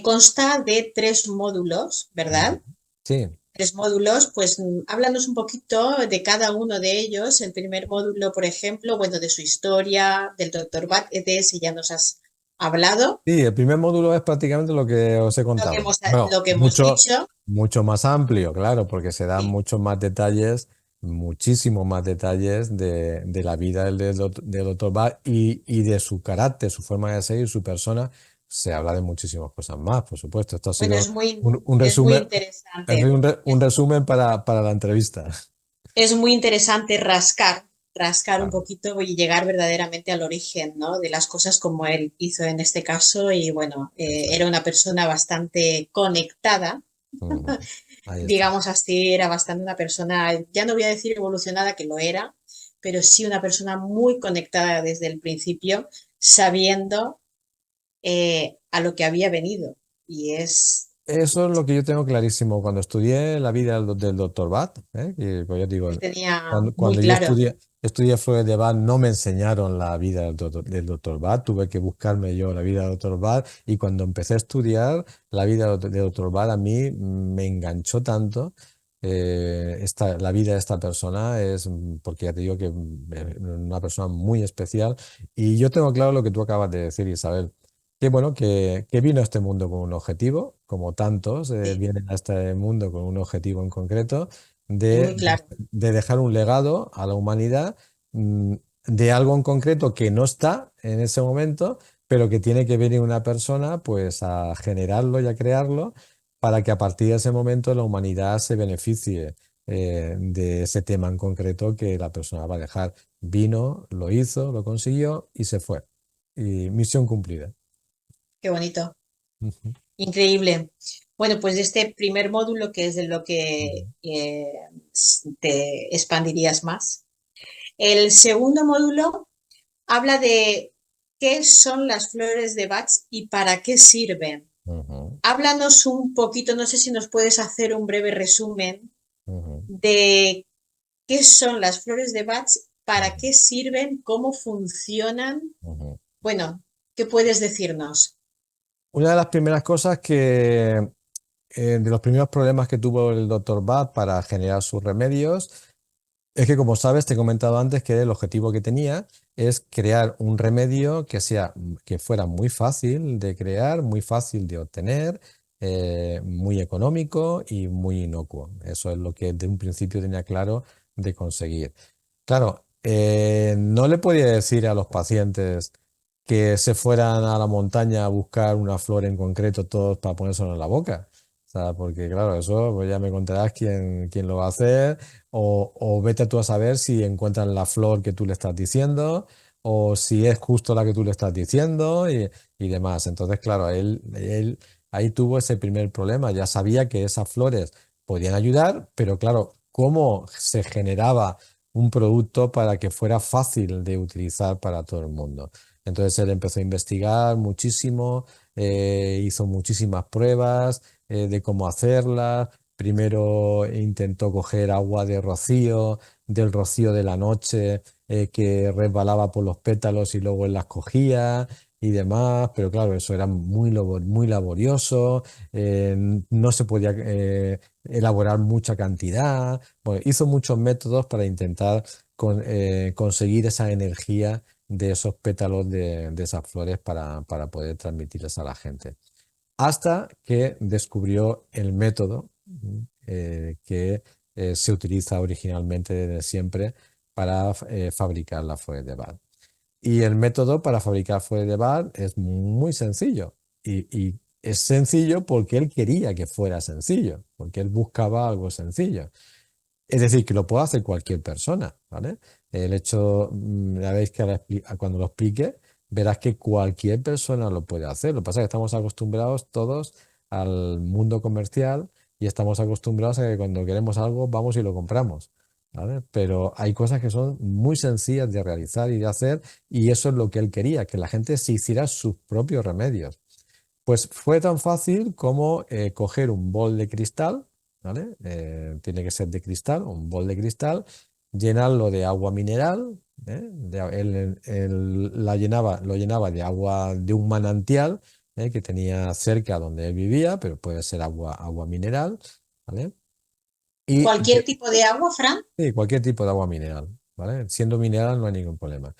consta de 3 módulos, Ujú. ¿verdad? Sí, 3 módulos, pues háblanos un poquito de cada uno de ellos. El primer módulo, por ejemplo, bueno, de su historia, del doctor Bat, de ese ya nos has hablado, sí, el primer módulo es prácticamente lo que os he lo que contado. hemos, Bueno, lo que hemos dicho. mucho más amplio, claro, porque se dan Sí, muchos más detalles, muchísimos más detalles de la vida del doctor Bach y de su carácter, su forma de ser y su persona se habla de muchísimas cosas más, por supuesto. Esto ha Bueno, sido un es muy resumen, ha sido interesante. un resumen para la entrevista. Es muy interesante rascar un Claro. poquito y llegar verdaderamente al origen, ¿no? De las cosas como él hizo en este caso. Y bueno, Eso es. era una persona bastante conectada, Ujú. Ahí está. digamos así, era bastante una persona, ya no voy a decir evolucionada, que lo era, pero sí una persona muy conectada desde el principio, sabiendo a lo que había venido. Y es, Eso es lo que yo tengo clarísimo. Cuando estudié la vida del doctor Bat, que pues yo digo, él tenía muy cuando yo claro. estudié Freud de Bat, no me enseñaron la vida del doctor Bat, tuve que buscarme yo la vida del doctor Bat, y cuando empecé a estudiar la vida del doctor Bat, a mí me enganchó tanto. La vida de esta persona es, porque ya te digo que una persona muy especial, y yo tengo claro lo que tú acabas de decir, Isabel. Qué bueno que vino a este mundo con un objetivo, como tantos Sí, vienen a este mundo con un objetivo en concreto, y de, muy claro. de dejar un legado a la humanidad, mm, de algo en concreto que no está en ese momento, pero que tiene que venir una persona pues a generarlo y a crearlo para que a partir de ese momento la humanidad se beneficie de ese tema en concreto que la persona va a dejar. Vino, lo hizo, lo consiguió y se fue. Y misión cumplida. Qué bonito. Ujú, Increíble. Bueno, pues de este primer módulo, que es de lo ujú, que te expandirías más. El segundo módulo habla de qué son las flores de Bach y para qué sirven. ujú, Háblanos un poquito, no sé si nos puedes hacer un breve resumen ujú, de qué son las flores de Bach, para ujú, qué sirven, cómo funcionan. ujú. Bueno, ¿qué puedes decirnos? Una de las primeras cosas de los primeros problemas que tuvo el doctor Bach para generar sus remedios, es que, como sabes, te he comentado antes que el objetivo que tenía es crear un remedio que fuera muy fácil de crear, muy fácil de obtener, muy económico y muy inocuo. Eso es lo que de un principio tenía claro de conseguir. Claro, no le podía decir a los pacientes que se fueran a la montaña a buscar una flor en concreto todos para ponérselo en la boca. O sea, porque claro, eso pues ya me contarás quién lo va a hacer, o vete tú a saber si encuentran la flor que tú le estás diciendo o si es justo la que tú le estás diciendo y demás. Entonces, claro, él ahí tuvo ese primer problema. Ya sabía que esas flores podían ayudar, pero claro, ¿cómo se generaba un producto para que fuera fácil de utilizar para todo el mundo? Entonces él empezó a investigar muchísimo, hizo muchísimas pruebas de cómo hacerlas. Primero intentó coger agua de rocío, del rocío de la noche, que resbalaba por los pétalos y luego él las cogía y demás, pero claro, eso era muy laborioso, no se podía elaborar mucha cantidad. Bueno, hizo muchos métodos para intentar conseguir esa energía de esos pétalos de esas flores para poder transmitirles a la gente. Hasta que descubrió el método que se utiliza originalmente desde siempre para fabricar las flores de Bach. Y el método para fabricar flores de Bach es muy sencillo. Y es sencillo porque él quería que fuera sencillo, porque él buscaba algo sencillo. Es decir, que lo puede hacer cualquier persona, ¿vale? El hecho, ya veis que cuando lo explique, verás que cualquier persona lo puede hacer. Lo que pasa es que estamos acostumbrados todos al mundo comercial y estamos acostumbrados a que cuando queremos algo vamos y lo compramos, ¿vale? Pero hay cosas que son muy sencillas de realizar y de hacer, y eso es lo que él quería, que la gente se hiciera sus propios remedios. Pues fue tan fácil como coger un bol de cristal, ¿vale? Tiene que ser de cristal, un bol de cristal, llenarlo de agua mineral, lo llenaba de agua de un manantial que tenía cerca donde él vivía, pero puede ser agua mineral, ¿vale? Y ¿Cualquier tipo de agua, Fran? sí, cualquier tipo de agua mineral, ¿vale? Siendo mineral no hay ningún problema.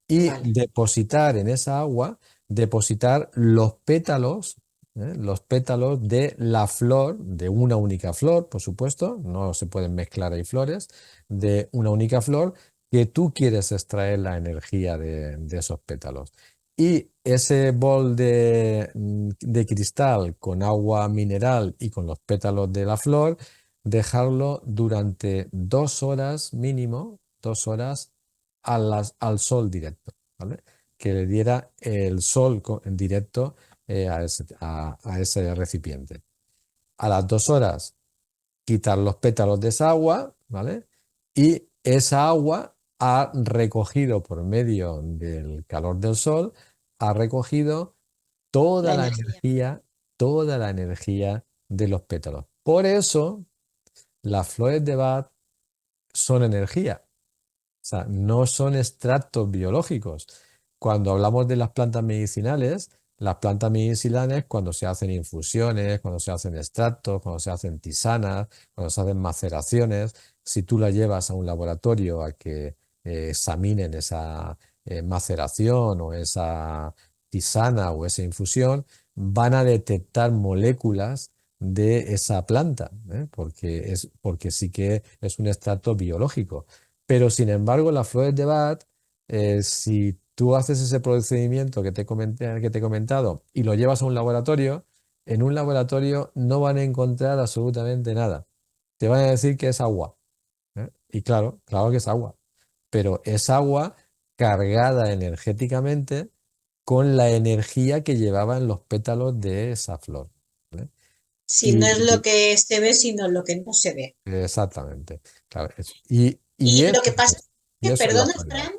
Y Vale. depositar en esa agua, depositar los pétalos de la flor, de una única flor, por supuesto, no se pueden mezclar ahí flores, de una única flor que tú quieres extraer la energía de esos pétalos. Y ese bol de cristal con agua mineral y con los pétalos de la flor, dejarlo durante 2 horas mínimo, 2 horas al sol directo, ¿vale? Que le diera el sol en directo a ese recipiente. A las 2 horas quitar los pétalos de esa agua, ¿vale? Y esa agua ha recogido por medio del calor del sol, ha recogido La toda la energía. energía, toda la energía de los pétalos. Por eso las flores de Bach son energía. O sea, no son extractos biológicos. Cuando hablamos de las plantas medicinales, cuando se hacen infusiones, cuando se hacen extractos, cuando se hacen tisanas, cuando se hacen maceraciones, si tú la llevas a un laboratorio a que examinen esa maceración o esa tisana o esa infusión, van a detectar moléculas de esa planta, porque sí que es un extracto biológico. Pero sin embargo, las flores de Bach, si tú haces ese procedimiento que te he comentado y lo llevas a un laboratorio, en un laboratorio no van a encontrar absolutamente nada. Te van a decir que es agua, ¿eh? Y claro, claro que es agua, pero es agua cargada energéticamente con la energía que llevaban los pétalos de esa flor, ¿vale? Si no es lo Y que se ve, sino lo que no se ve. exactamente, claro, y Y lo eso, que pasa es y que, eso es la perdona, flor de Bach. Fran,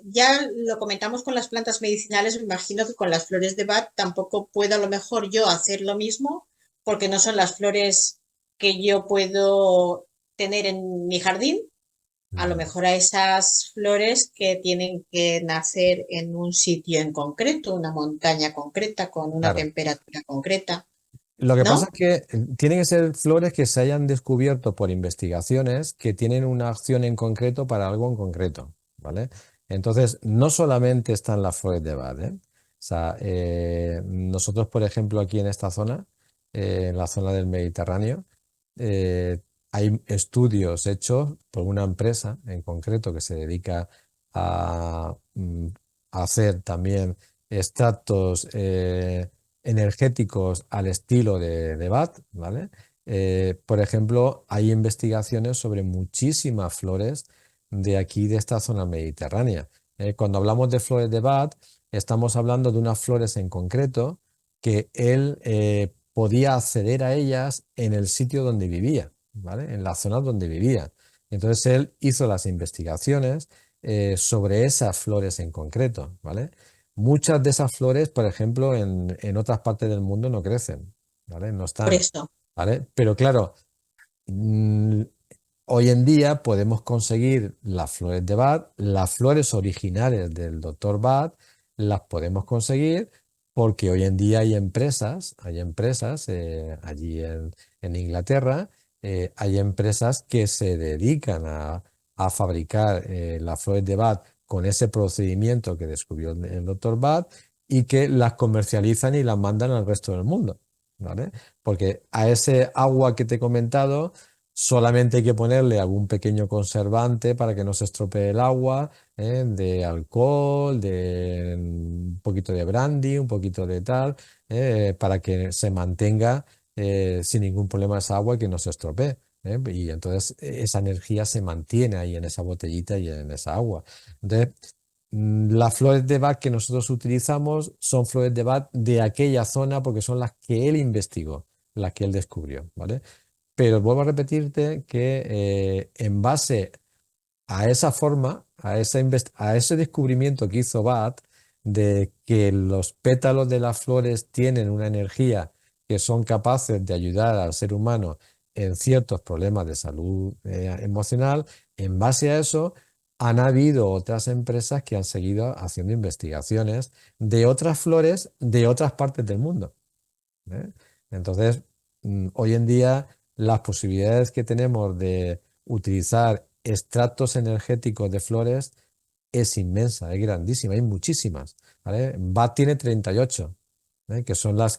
ya lo comentamos con las plantas medicinales, me imagino que con las flores de Bach tampoco puedo a lo mejor yo hacer lo mismo, porque no son las flores que yo puedo tener en mi jardín. A lo Mm. mejor a esas flores que tienen que nacer en un sitio en concreto, una montaña concreta, con una Claro. temperatura concreta, Lo que pasa ¿no? es que tienen que ser flores que se hayan descubierto por investigaciones que tienen una acción en concreto para algo en concreto, ¿vale? Entonces, no solamente están las flores de Bach, ¿eh? O sea, nosotros, por ejemplo, aquí en esta zona, en la zona del Mediterráneo, eh, hay estudios hechos por una empresa en concreto que se dedica a hacer también extractos energéticos al estilo de Bach, ¿vale? Por ejemplo, hay investigaciones sobre muchísimas flores de aquí, de esta zona mediterránea. Cuando hablamos de flores de Bach, estamos hablando de unas flores en concreto que él podía acceder a ellas en el sitio donde vivía, ¿vale? En la zona donde vivía. Entonces él hizo las investigaciones sobre esas flores en concreto, ¿vale? Muchas de esas flores, por ejemplo, en otras partes del mundo no crecen, ¿vale? No Por están, eso. ¿vale? Pero claro, mm, hoy en día podemos conseguir las flores de Bach, las flores originales del doctor Bach, las podemos conseguir porque hoy en día hay empresas allí en Inglaterra, hay empresas que se dedican a fabricar las flores de Bach con ese procedimiento que descubrió el doctor Bach y que las comercializan y las mandan al resto del mundo, ¿vale? Porque a ese agua que te he comentado, solamente hay que ponerle algún pequeño conservante para que no se estropee el agua, de alcohol, de un poquito de brandy, un poquito de tal, para que se mantenga sin ningún problema esa agua y que no se estropee. Y entonces esa energía se mantiene ahí en esa botellita y en esa agua. Entonces, las flores de Bach que nosotros utilizamos son flores de Bach de aquella zona porque son las que él investigó, las que él descubrió, ¿vale? Pero vuelvo a repetirte que en base a esa forma, a ese descubrimiento que hizo Bach de que los pétalos de las flores tienen una energía que son capaces de ayudar al ser humano en ciertos problemas de salud emocional, en base a eso han habido otras empresas que han seguido haciendo investigaciones de otras flores de otras partes del mundo. ¿Eh? Entonces, hoy en día las posibilidades que tenemos de utilizar extractos energéticos de flores es inmensa, es grandísima, hay muchísimas, ¿vale? Bach tiene 38, que son las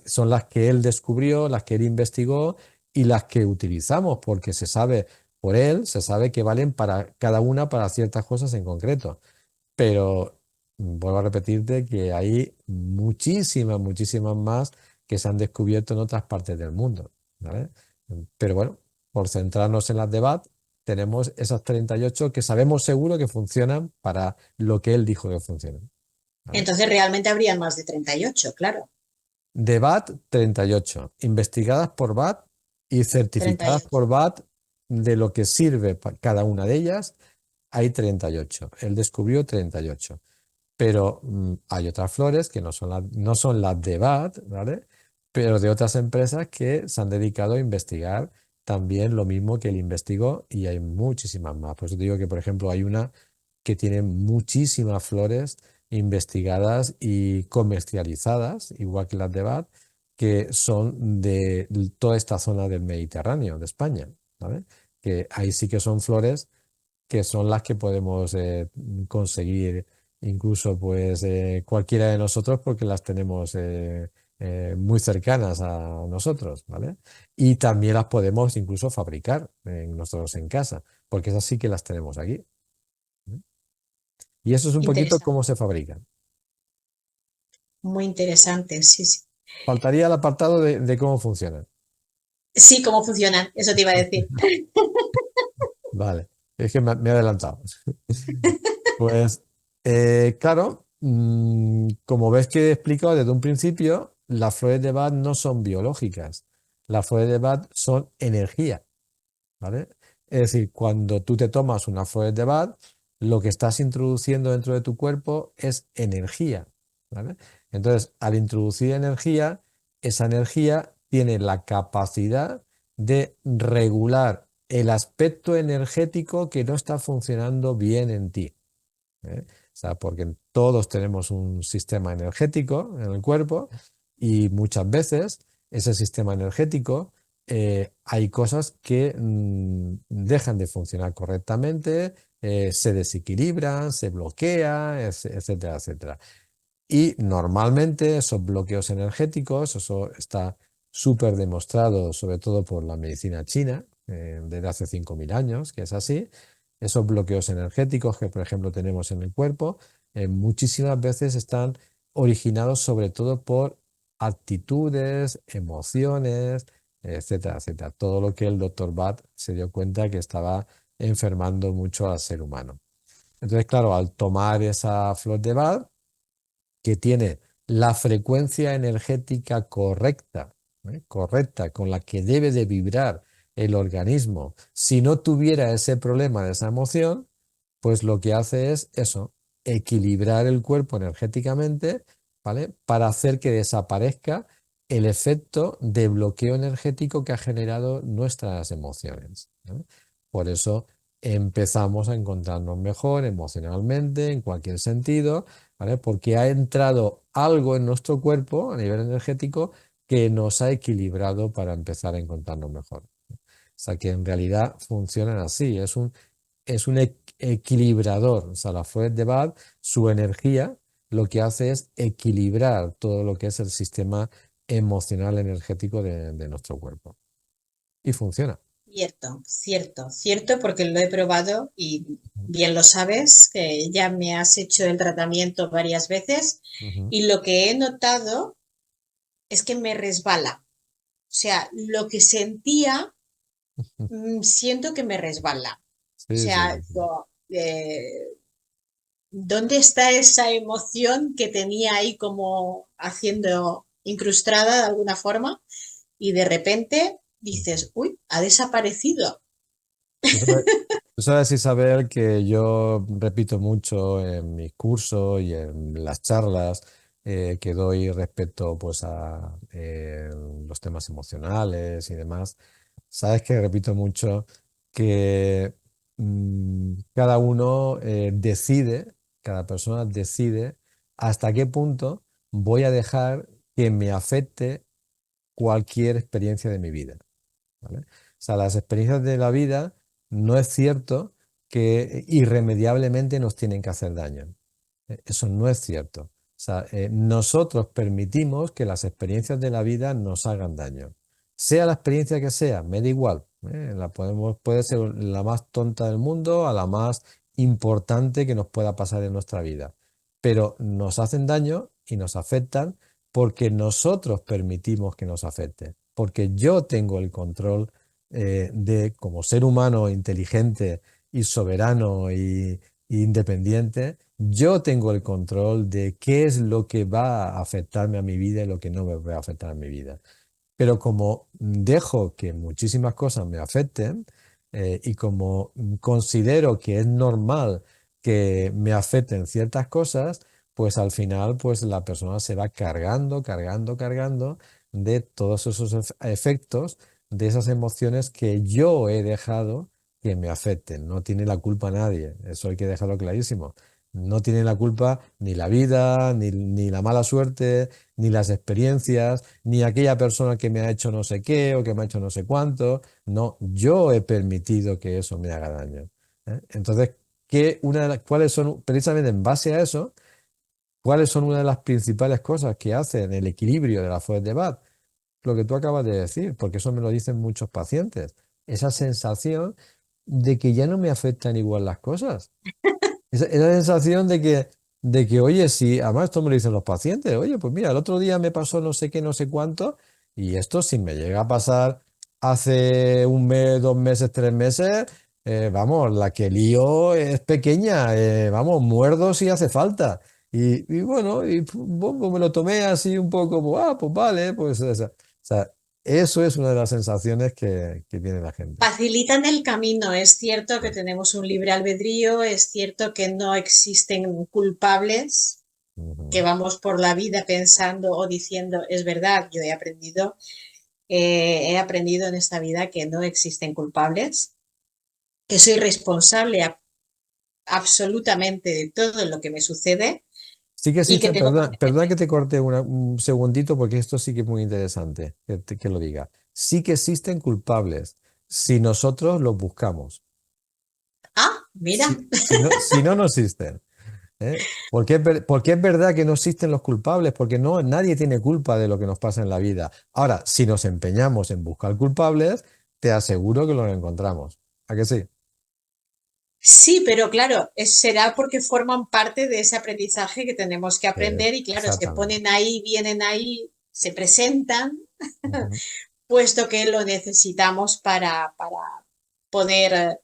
que él descubrió, las que él investigó y las que utilizamos, porque se sabe por él, se sabe que valen para cada una para ciertas cosas en concreto. Pero vuelvo a repetirte que hay muchísimas, muchísimas más que se han descubierto en otras partes del mundo, ¿vale? Pero bueno, por centrarnos en las de BAT, tenemos esas 38 que sabemos seguro que funcionan para lo que él dijo que funcionan, ¿vale? Entonces realmente habrían más de 38, claro. De BAT, 38, investigadas por BAT y certificadas 38. por BAT de lo que sirve cada una de ellas, hay 38. Él descubrió 38. Pero hay otras flores que no son las de BAT, ¿vale? Pero de otras empresas que se han dedicado a investigar también lo mismo que él investigó y hay muchísimas más. Por eso te digo que, por ejemplo, hay una que tiene muchísimas flores investigadas y comercializadas, igual que las de BAT, que son de toda esta zona del Mediterráneo, de España, ¿vale? Que ahí sí que son flores que son las que podemos conseguir incluso pues cualquiera de nosotros porque las tenemos muy cercanas a nosotros, ¿vale? Y también las podemos incluso fabricar nosotros en casa, porque esas sí que las tenemos aquí. ¿Eh? Y eso es un poquito Interesante, cómo se fabrican. muy interesante, sí, sí. Faltaría el apartado de cómo funcionan. Sí, cómo funcionan, eso te iba a decir. Vale, es que me he adelantado. Pues claro, como ves que he explicado desde un principio, las flores de Bach no son biológicas. Las flores de Bach son energía, ¿vale? Es decir, cuando tú te tomas unas flores de Bach, lo que estás introduciendo dentro de tu cuerpo es energía, ¿vale? Entonces, al introducir energía, esa energía tiene la capacidad de regular el aspecto energético que no está funcionando bien en ti. ¿Eh? O sea, porque todos tenemos un sistema energético en el cuerpo y muchas veces ese sistema energético hay cosas que dejan de funcionar correctamente, se desequilibran, se bloquea, etcétera, etcétera. Y normalmente esos bloqueos energéticos, eso está súper demostrado, sobre todo por la medicina china, desde hace 5.000 años, que es así. Esos bloqueos energéticos que, por ejemplo, tenemos en el cuerpo, muchísimas veces están originados sobre todo por actitudes, emociones, etcétera, etcétera. Todo lo que el doctor Bat se dio cuenta que estaba enfermando mucho al ser humano. Entonces, claro, al tomar esa flor de Bach, que tiene la frecuencia energética correcta, correcta, con la que debe de vibrar el organismo. Si no tuviera ese problema de esa emoción, pues lo que hace es eso, equilibrar el cuerpo energéticamente, ¿vale? Para hacer que desaparezca el efecto de bloqueo energético que ha generado nuestras emociones, ¿no? Por eso empezamos a encontrarnos mejor emocionalmente, en cualquier sentido, ¿vale? Porque ha entrado algo en nuestro cuerpo a nivel energético que nos ha equilibrado para empezar a encontrarnos mejor. O sea que en realidad funcionan así, es un equilibrador. O sea, la flores de Bach, su energía lo que hace es equilibrar todo lo que es el sistema emocional energético de nuestro cuerpo. Y funciona. Cierto, cierto, cierto, porque lo he probado y bien lo sabes, que ya me has hecho el tratamiento varias veces Ujú. y lo que he notado es que me resbala. O sea, lo que sentía, siento que me resbala. O Sí, sí, sea, sí, sí. ¿dónde está esa emoción que tenía ahí como haciendo incrustada de alguna forma? Y de repente Ujú. dices, uy, ha desaparecido. Tú sabes, Isabel, que yo repito mucho en mis cursos y en las charlas que doy respecto pues, a los temas emocionales y demás. Sabes que repito mucho que cada uno decide, cada persona decide hasta qué punto voy a dejar que me afecte cualquier experiencia de mi vida. ¿Vale? O sea, las experiencias de la vida no es cierto que irremediablemente nos tienen que hacer daño. Eso no es cierto. O sea, nosotros permitimos que las experiencias de la vida nos hagan daño. Sea la experiencia que sea, me da igual. Puede ser la más tonta del mundo a la más importante que nos pueda pasar en nuestra vida. pero nos hacen daño y nos afectan porque nosotros permitimos que nos afecte, porque yo tengo el control como ser humano inteligente y soberano y independiente, yo tengo el control de qué es lo que va a afectarme a mi vida y lo que no me va a afectar a mi vida. Pero como dejo que muchísimas cosas me afecten y como considero que es normal que me afecten ciertas cosas, pues al final pues la persona se va cargando, cargando, cargando de todos esos efectos, de esas emociones que yo he dejado que me afecten. No tiene la culpa nadie, eso hay que dejarlo clarísimo. No tiene la culpa ni la vida, ni la mala suerte, ni las experiencias, ni aquella persona que me ha hecho no sé qué o que me ha hecho no sé cuánto. No, yo he permitido que eso me haga daño. Entonces, ¿cuáles son, precisamente en base a eso, cuáles son una de las principales cosas que hacen el equilibrio de la Food de Bath? Lo que tú acabas de decir, porque eso me lo dicen muchos pacientes. Esa sensación de que ya no me afectan igual las cosas. Esa sensación de que, oye, si, además esto me lo dicen los pacientes, oye, pues mira, el otro día me pasó no sé qué, no sé cuánto, y esto si me llega a pasar hace un mes, 2 meses, 3 meses, vamos, la que lío es pequeña, vamos, muerdo si hace falta. Y bueno, y pues, me lo tomé así un poco, pues vale, pues o sea, eso es una de las sensaciones que tiene la gente. Facilitan el camino. Es cierto que tenemos un libre albedrío, es cierto que no existen culpables, que Ujú. vamos por la vida pensando o diciendo, es verdad, yo he aprendido en esta vida que no existen culpables, que soy responsable absolutamente de todo lo que me sucede Sí que y que existen, tengo perdona que te corte un segundito porque esto sí que es muy interesante que lo diga. Sí que existen culpables si nosotros los buscamos. Ah, mira, Si no, no existen. ¿Eh? Porque es verdad que no existen los culpables, porque no, nadie tiene culpa de lo que nos pasa en la vida. Ahora, si nos empeñamos en buscar culpables, te aseguro que los encontramos. ¿A que sí? sí, pero claro, será porque forman parte de ese aprendizaje que tenemos que aprender y claro, se Exactamente. ponen ahí, vienen ahí, se presentan, Ujú. puesto que lo necesitamos para poder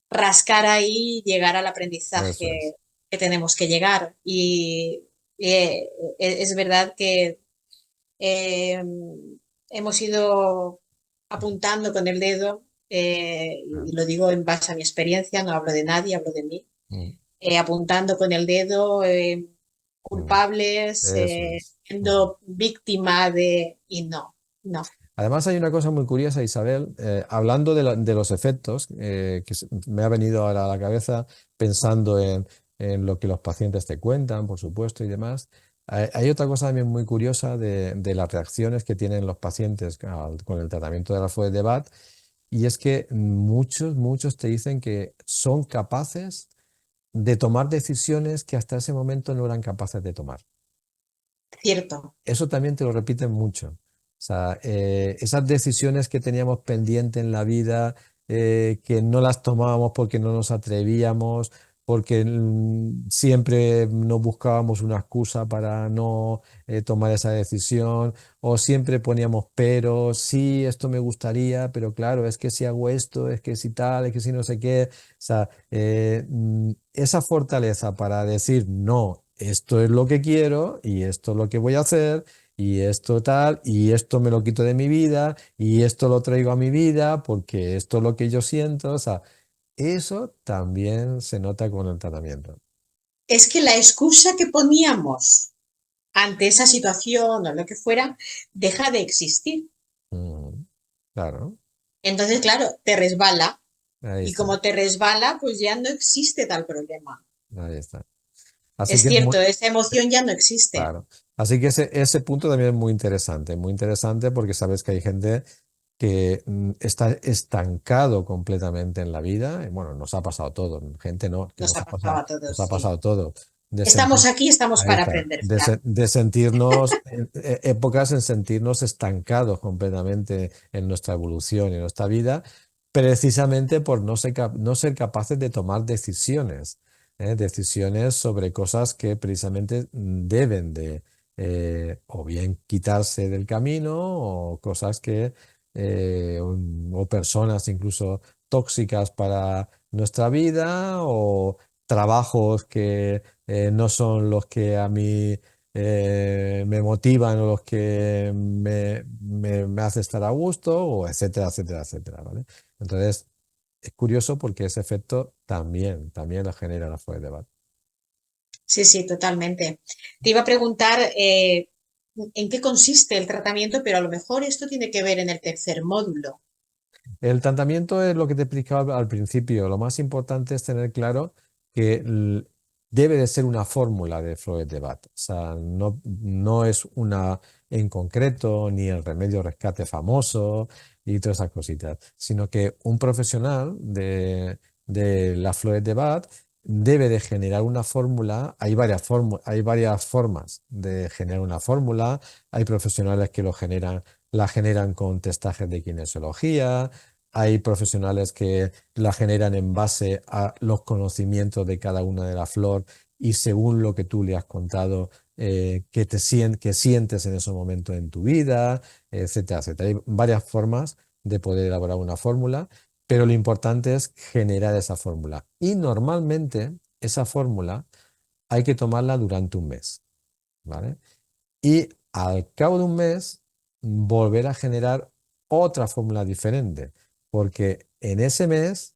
rascar ahí y llegar al Eso es. aprendizaje que tenemos que llegar. Y es verdad que eh, hemos ido apuntando con el dedo, Ah, y lo digo en base a mi experiencia, no hablo de nadie, hablo de mí, mm, apuntando con el dedo, mm. culpables, Eso es. Ujú. siendo víctima de... Y no, no. Además hay una cosa muy curiosa, Isabel, hablando de los efectos, me ha venido ahora a la cabeza pensando en lo que los pacientes te cuentan, por supuesto, y demás. Hay otra cosa también muy curiosa de las reacciones que tienen los pacientes con el tratamiento de la Food de Bath, y es que muchos, muchos te dicen que son capaces de tomar decisiones que hasta ese momento no eran capaces de tomar. Cierto. Eso también te lo repiten mucho. O sea, esas decisiones que teníamos pendiente en la vida, que no las tomábamos porque no nos atrevíamos, porque siempre nos buscábamos una excusa para no tomar esa decisión, o siempre poníamos pero, sí, esto me gustaría, pero claro, es que si hago esto, es que si tal, es que si no sé qué. O sea, esa fortaleza para decir no, esto es lo que quiero y esto es lo que voy a hacer y esto tal y esto me lo quito de mi vida y esto lo traigo a mi vida porque esto es lo que yo siento. O sea, eso también se nota con el tratamiento. Es que la excusa que poníamos ante esa situación o lo que fuera deja de existir. Mm, claro, Entonces, claro, te resbala ahí y está, como te resbala, pues ya no existe tal problema. ahí está. Así Es que es muy, cierto, esa emoción ya no existe. claro. Así que ese punto también es muy interesante porque sabes que hay gente que está estancado completamente en la vida. Y bueno, nos ha pasado todo, gente no, que Nos ha pasado a nos todos, ha sí. pasado todo. De Estamos sentir, aquí, estamos ahí para está, aprender, de, Fran. de sentirnos, épocas en sentirnos estancados completamente en nuestra evolución y en nuestra vida, precisamente por no ser capaces de tomar decisiones. decisiones sobre cosas que precisamente deben de o bien quitarse del camino o cosas que o personas incluso tóxicas para nuestra vida o trabajos que no son los que a mí me motivan o los que me hace estar a gusto o etcétera, etcétera, etcétera, ¿vale? Entonces, es curioso porque ese efecto también lo genera la foie de Bach. Sí, sí, totalmente. Te iba a preguntar en qué consiste el tratamiento, pero a lo mejor esto tiene que ver en el tercer módulo. El tratamiento es lo que te explicaba al principio. Lo más importante es tener claro que debe de ser una fórmula de Floyd de Bat. O sea, no es una en concreto, ni el remedio rescate famoso y todas esas cositas, sino que un profesional de la Floyd de Bat debe de generar una fórmula. Hay varias formas de generar una fórmula. Hay profesionales que la generan con testajes de kinesiología. Hay profesionales que la generan en base a los conocimientos de cada una de la flor y según lo que tú le has contado, que sientes en ese momento en tu vida, etcétera, etcétera. Hay varias formas de poder elaborar una fórmula, pero lo importante es generar esa fórmula. Y normalmente esa fórmula hay que tomarla durante un mes, ¿vale? Y al cabo de un mes volver a generar otra fórmula diferente, porque en ese mes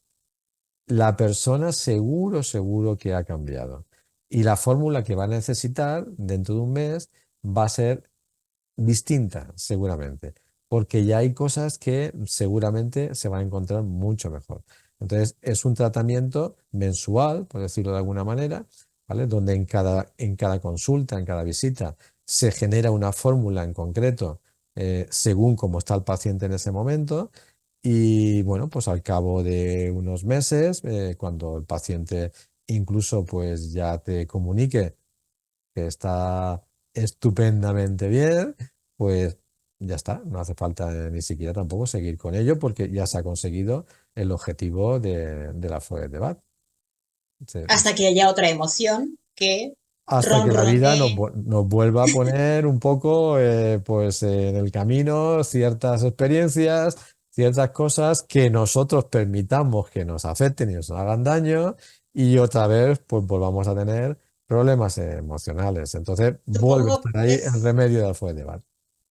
la persona seguro que ha cambiado. Y la fórmula que va a necesitar dentro de un mes va a ser distinta, seguramente, porque ya hay cosas que seguramente se van a encontrar mucho mejor. Entonces, es un tratamiento mensual, por decirlo de alguna manera, ¿vale? Donde en cada consulta, en cada visita, se genera una fórmula en concreto según cómo está el paciente en ese momento. Y bueno, pues al cabo de unos meses, cuando el paciente incluso pues ya te comunique que está estupendamente bien, pues ya está, no hace falta ni siquiera tampoco seguir con ello porque ya se ha conseguido el objetivo de la Foguet de Bat. Se- Hasta que haya otra emoción que Hasta que la vida ronronee. nos vuelva a poner un poco pues en el camino ciertas experiencias, ciertas cosas que nosotros permitamos que nos afecten y nos hagan daño y otra vez pues volvamos a tener problemas emocionales. Entonces vuelve a Supongo estar ahí que, el remedio del fuego de bar.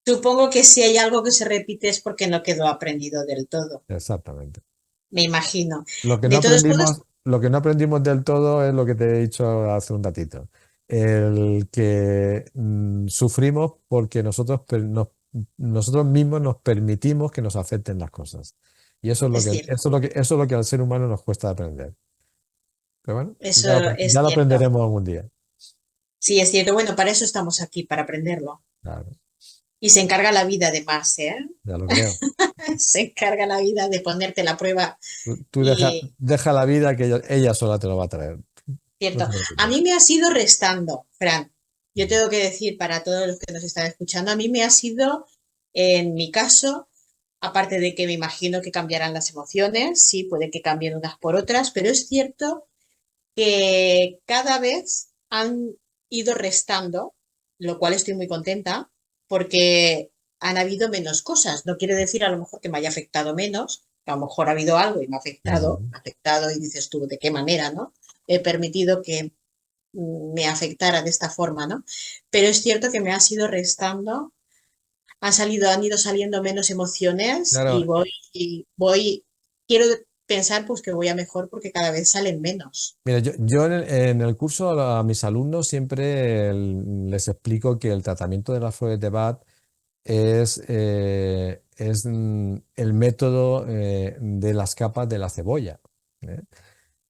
supongo que si hay algo que se repite es porque no quedó aprendido del todo, Exactamente. me imagino. Lo que no De todos modos, aprendimos, lo que no aprendimos del todo es lo que te he dicho hace un ratito. El que sufrimos porque nosotros mismos nos permitimos que nos afecten las cosas. Y eso es lo es que, cierto, eso es lo que al ser humano nos cuesta aprender. Pero bueno, eso es ya lo cierto. aprenderemos algún día. Sí, es cierto. Bueno, para eso estamos aquí, para aprenderlo. Claro, Y se encarga la vida además, ¿eh? ya lo creo. Se encarga la vida de ponerte la prueba. Tú Y deja la vida que ella sola te lo va a traer. No cierto, te a preocupes. mí me ha sido restando, Fran. Yo Mm. tengo que decir para todos los que nos están escuchando, a mí me ha sido, en mi caso, aparte de que me imagino que cambiarán las emociones, sí, puede que cambien unas por otras, pero es cierto que cada vez han ido restando, lo cual estoy muy contenta, porque han habido menos cosas. No quiere decir a lo mejor que me haya afectado menos, que a lo mejor ha habido algo y Ujú. me ha afectado y dices tú, ¿de qué manera, no? He permitido que me afectara de esta forma, ¿no? Pero es cierto que me ha ido restando, han ido saliendo menos emociones Claro, quiero pensar pues que voy a mejor porque cada vez salen menos. mira, yo en el curso a mis alumnos siempre les explico que el tratamiento de la Foguet de Bat es el método de las capas de la cebolla.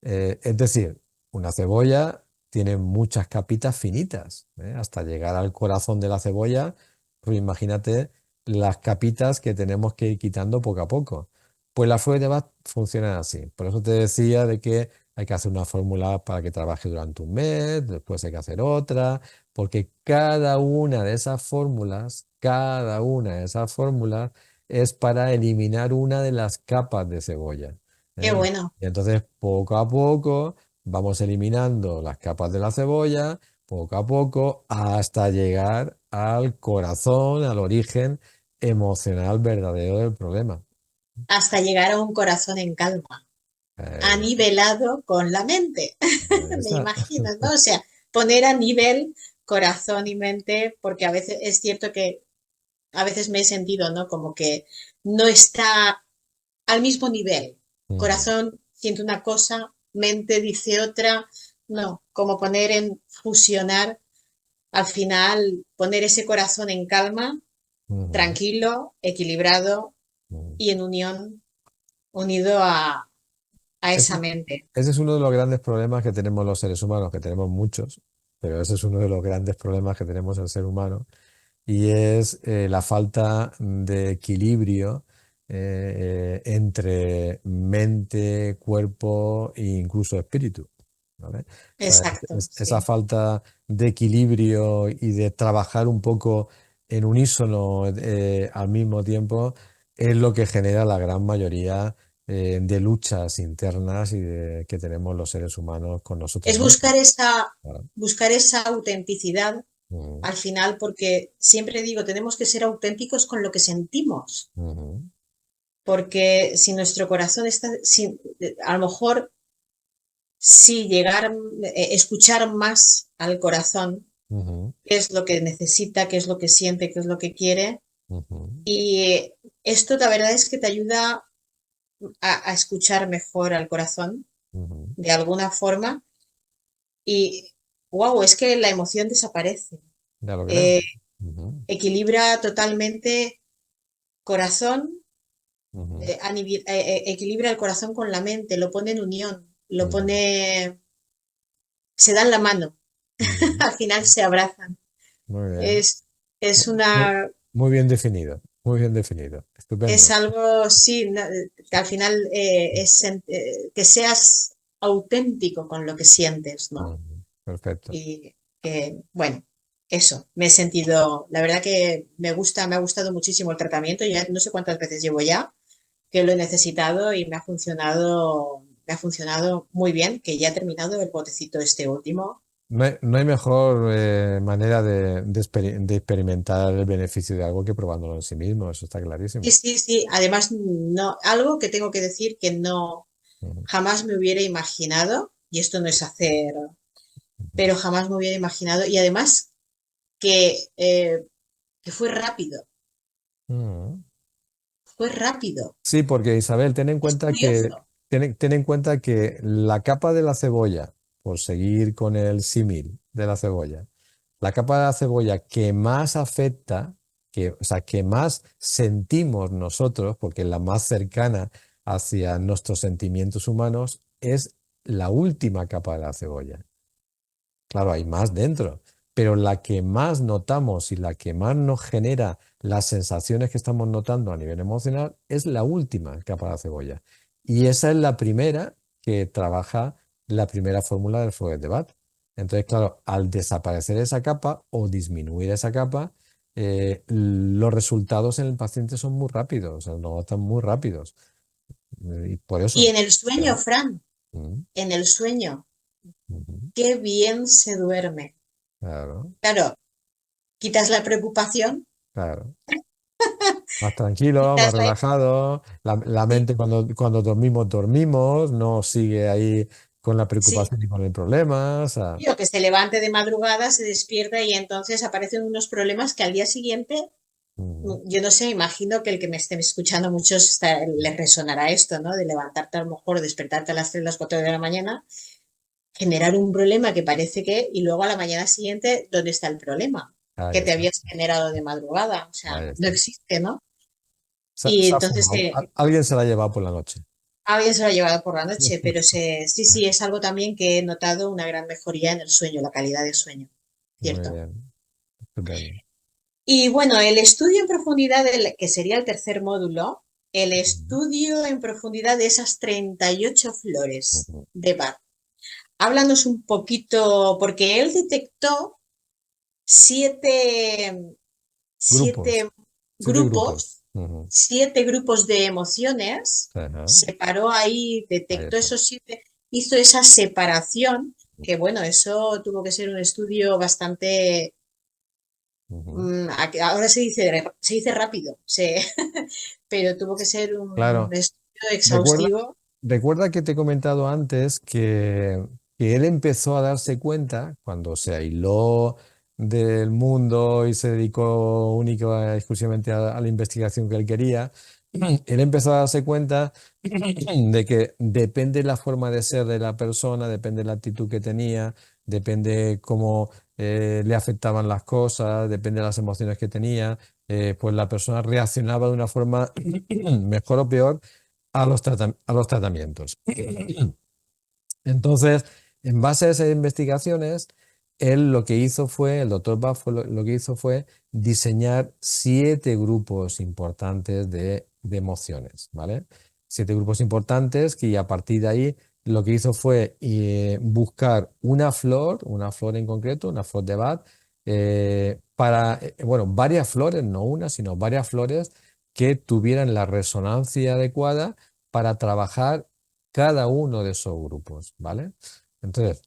¿Eh? Es decir, una cebolla tiene muchas capitas finitas, hasta llegar al corazón de la cebolla, pues imagínate las capitas que tenemos que ir quitando poco a poco. Pues la Foguet de Bach funciona así. Por eso te decía de que hay que hacer una fórmula para que trabaje durante un mes, después hay que hacer otra, porque cada una de esas fórmulas es para eliminar una de las capas de cebolla. Qué ¿Eh? bueno. Y entonces, poco a poco, vamos eliminando las capas de la cebolla poco a poco hasta llegar al corazón, al origen emocional verdadero del problema. Hasta llegar a un corazón en calma, a Eh, nivelado con la mente, me esa- imagino, ¿no? O sea, poner a nivel corazón y mente, porque a veces es cierto que a veces me he sentido, ¿no? Como que no está al mismo nivel. Ujú, Corazón siente una cosa, mente dice otra, no, como poner en fusionar, al final poner ese corazón en calma, ujú, tranquilo, equilibrado ujú. y en unión, unido a esa Ese, mente. ese es uno de los grandes problemas que tenemos los seres humanos, que tenemos muchos, pero ese es uno de los grandes problemas que tenemos el ser humano, y es la falta de equilibrio entre mente, cuerpo e incluso espíritu, ¿vale? O sea, Exacto, esa sí. falta de equilibrio y de trabajar un poco en unísono al mismo tiempo es lo que genera la gran mayoría de luchas internas que tenemos los seres humanos con nosotros Es mismos. Claro. buscar esa autenticidad Ujú, al final, porque siempre digo, tenemos que ser auténticos con lo que sentimos, ujú, porque si nuestro corazón está, si, a lo mejor sí llegar, escuchar más al corazón, ujú, qué es lo que necesita, qué es lo que siente, qué es lo que quiere. ujú, Y esto la verdad es que te ayuda a escuchar mejor al corazón ujú. de alguna forma y, wow, es que la emoción desaparece. Ya lo creo. Eh, Ujú, equilibra totalmente corazón, ujú, equilibra el corazón con la mente, lo pone en unión, lo ujú, pone, se dan la mano, ujú. al final se abrazan. Muy bien. Es, es Muy, una, muy bien definido. Muy bien definido. es Estupendo. algo, sí, que al final que seas auténtico con lo que sientes, ¿no? Ujú, perfecto. Y bueno, eso, me he sentido, la verdad que me gusta, me ha gustado muchísimo el tratamiento, ya no sé cuántas veces llevo ya que lo he necesitado y me ha funcionado muy bien, que ya he terminado el botecito este último. No hay mejor manera de experimentar el beneficio de algo que probándolo en sí mismo. Eso está Sí, clarísimo. sí, sí, además no, algo que tengo que decir que no Ujú, jamás me hubiera imaginado, y esto no es hacer, ujú. pero jamás me hubiera imaginado, y además que Ujú. fue rápido, Sí, porque Isabel, es curioso. ten en cuenta que la capa de la cebolla, por seguir con el símil de la cebolla, la capa de la cebolla que más afecta, o sea, que más sentimos nosotros, porque es la más cercana hacia nuestros sentimientos humanos, es la última capa de la cebolla. Claro, hay más dentro, pero la que más notamos y la que más nos genera las sensaciones que estamos notando a nivel emocional es la última capa de la cebolla. Y esa es la primera que trabaja la primera fórmula del Freud de Bach. Entonces, claro, al desaparecer esa capa o disminuir esa capa, los resultados en el paciente son muy rápidos, o sea, no están muy rápidos. Y por Y eso. en el sueño, Claro. Fran, Mm, en el sueño, ujú, qué bien se duerme. claro, Claro, quitas la preocupación, claro. Más tranquilo, más quitas la... relajado. La Sí, mente cuando dormimos, dormimos, no sigue ahí con la sí, preocupación y con el problema. O sea, o que se levante de madrugada, se despierta y entonces aparecen unos problemas que al día siguiente, mm, yo no sé, imagino que el que me esté escuchando muchos les resonará esto, ¿no? De levantarte a lo mejor, despertarte a las 3, las 4 de la mañana, generar un problema que parece que, y luego a la mañana siguiente, ¿dónde está el problema? ahí Que te está, habías generado de madrugada, o sea, ahí no está. existe, ¿no? Y Se ha entonces fumado. Alguien se la ha llevado por la noche. alguien se lo ha llevado por la noche, pero sí, sí, es algo también que he notado una gran mejoría en el sueño, la calidad del sueño, Muy ¿cierto? bien, estupendo. Y bueno, el estudio en profundidad, que sería el tercer módulo, el Ujú, estudio en profundidad de esas 38 flores ujú. de Bach. Háblanos un poquito, porque él detectó siete, Grupos, siete 7 grupos. grupos, Ujú, 7 grupos de emociones, ajá, separó ahí, ahí detectó está. esos 7. hizo esa separación, que bueno, eso tuvo que ser un estudio bastante, Ujú. ahora se dice rápido, pero tuvo que ser un Claro, estudio recuerda, exhaustivo. recuerda que te he comentado antes que él empezó a darse cuenta cuando se aisló del mundo y se dedicó única exclusivamente a la investigación que él quería. Él empezó a darse cuenta de que depende la forma de ser de la persona, depende la actitud que tenía, depende cómo le afectaban las cosas, depende de las emociones que tenía, pues la persona reaccionaba de una forma mejor o peor a los tratamientos. Entonces, en base a esas investigaciones, él lo que hizo fue, el doctor Buff lo que hizo fue diseñar 7 grupos importantes de emociones, ¿vale? 7 grupos importantes que a partir de ahí lo que hizo fue buscar una flor en concreto, una flor de Bach, bueno, varias flores, no una, sino varias flores que tuvieran la resonancia adecuada para trabajar cada uno de esos grupos, ¿vale? Entonces,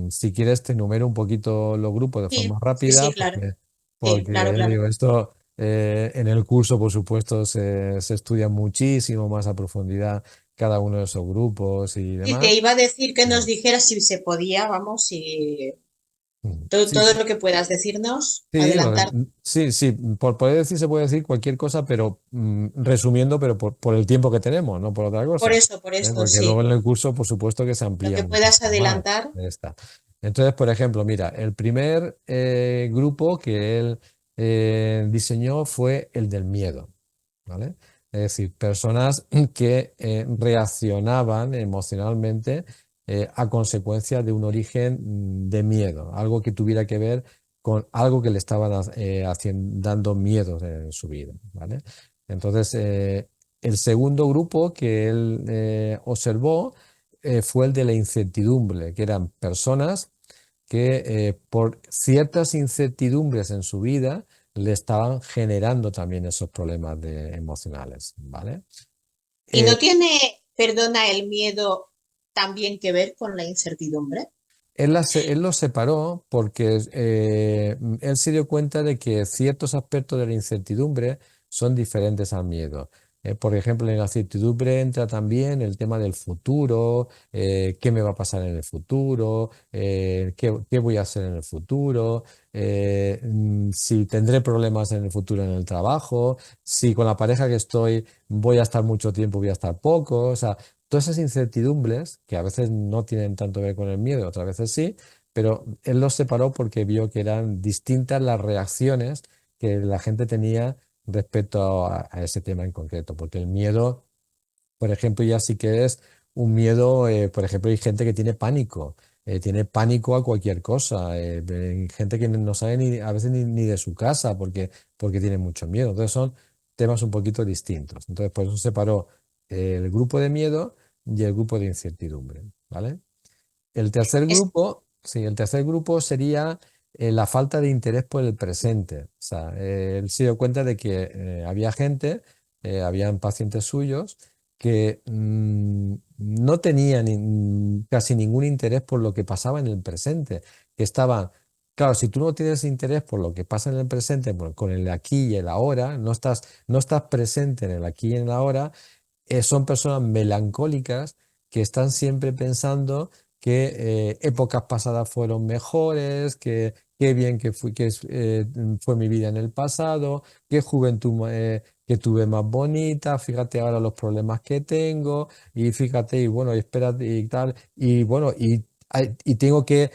si quieres te enumero un poquito los grupos de forma Sí, sí, sí, rápida, claro. Sí, porque claro, claro. digo, esto en el curso, por supuesto, se estudia muchísimo más a profundidad cada uno de esos grupos y Sí, te demás. iba a decir que nos Eh, dijeras si se podía, vamos, si Sí, todo lo que puedas decirnos, sí, adelantar. sí, sí, por poder decir se puede decir cualquier cosa, pero resumiendo, pero por el tiempo que tenemos, no por otra cosa. Por esto, Porque sí. luego en el curso, por supuesto, que se Lo amplía que puedas muchísimo más. adelantar. Ahí está. Entonces, por ejemplo, mira, el primer grupo que él diseñó fue el del miedo, ¿vale? Es decir, personas que reaccionaban emocionalmente a consecuencia de un origen de miedo, algo que tuviera que ver con algo que le estaban dando miedo en su vida, ¿vale? Entonces, el segundo grupo que él observó fue el de la incertidumbre, que eran personas que por ciertas incertidumbres en su vida le estaban generando también esos problemas emocionales, ¿vale? ¿Y Eh, no tiene, perdona, el miedo también que ver con la incertidumbre? él lo separó porque él se dio cuenta de que ciertos aspectos de la incertidumbre son diferentes al miedo. Por ejemplo, en la incertidumbre entra también el tema del futuro, qué me va a pasar en el futuro, qué voy a hacer en el futuro, si tendré problemas en el futuro en el trabajo, si con la pareja que estoy voy a estar mucho tiempo, voy a estar poco. O sea, todas esas incertidumbres, que a veces no tienen tanto que ver con el miedo, otras veces sí, pero él los separó porque vio que eran distintas las reacciones que la gente tenía respecto a ese tema en concreto, porque el miedo, por ejemplo, ya sí que es un miedo, por ejemplo, hay gente que tiene pánico a cualquier cosa, hay gente que no sabe ni, a veces ni de su casa porque tiene mucho miedo. Entonces son temas un poquito distintos. Entonces, por eso separó el grupo de miedo y el grupo de incertidumbre, ¿vale? El tercer Es, grupo, sí, el tercer grupo sería la falta de interés por el presente. O sea, él se dio cuenta de que había gente, habían pacientes suyos que no tenían casi ningún interés por lo que pasaba en el presente, que estaban, claro, si tú no tienes interés por lo que pasa en el presente, con el aquí y el ahora, no estás presente en el aquí y en el ahora, son personas melancólicas que están siempre pensando que épocas pasadas fueron mejores, que qué bien fue mi vida en el pasado, qué juventud que tuve más bonita, fíjate ahora los problemas que tengo, y fíjate, y bueno, y espérate y tal, y bueno, y tengo que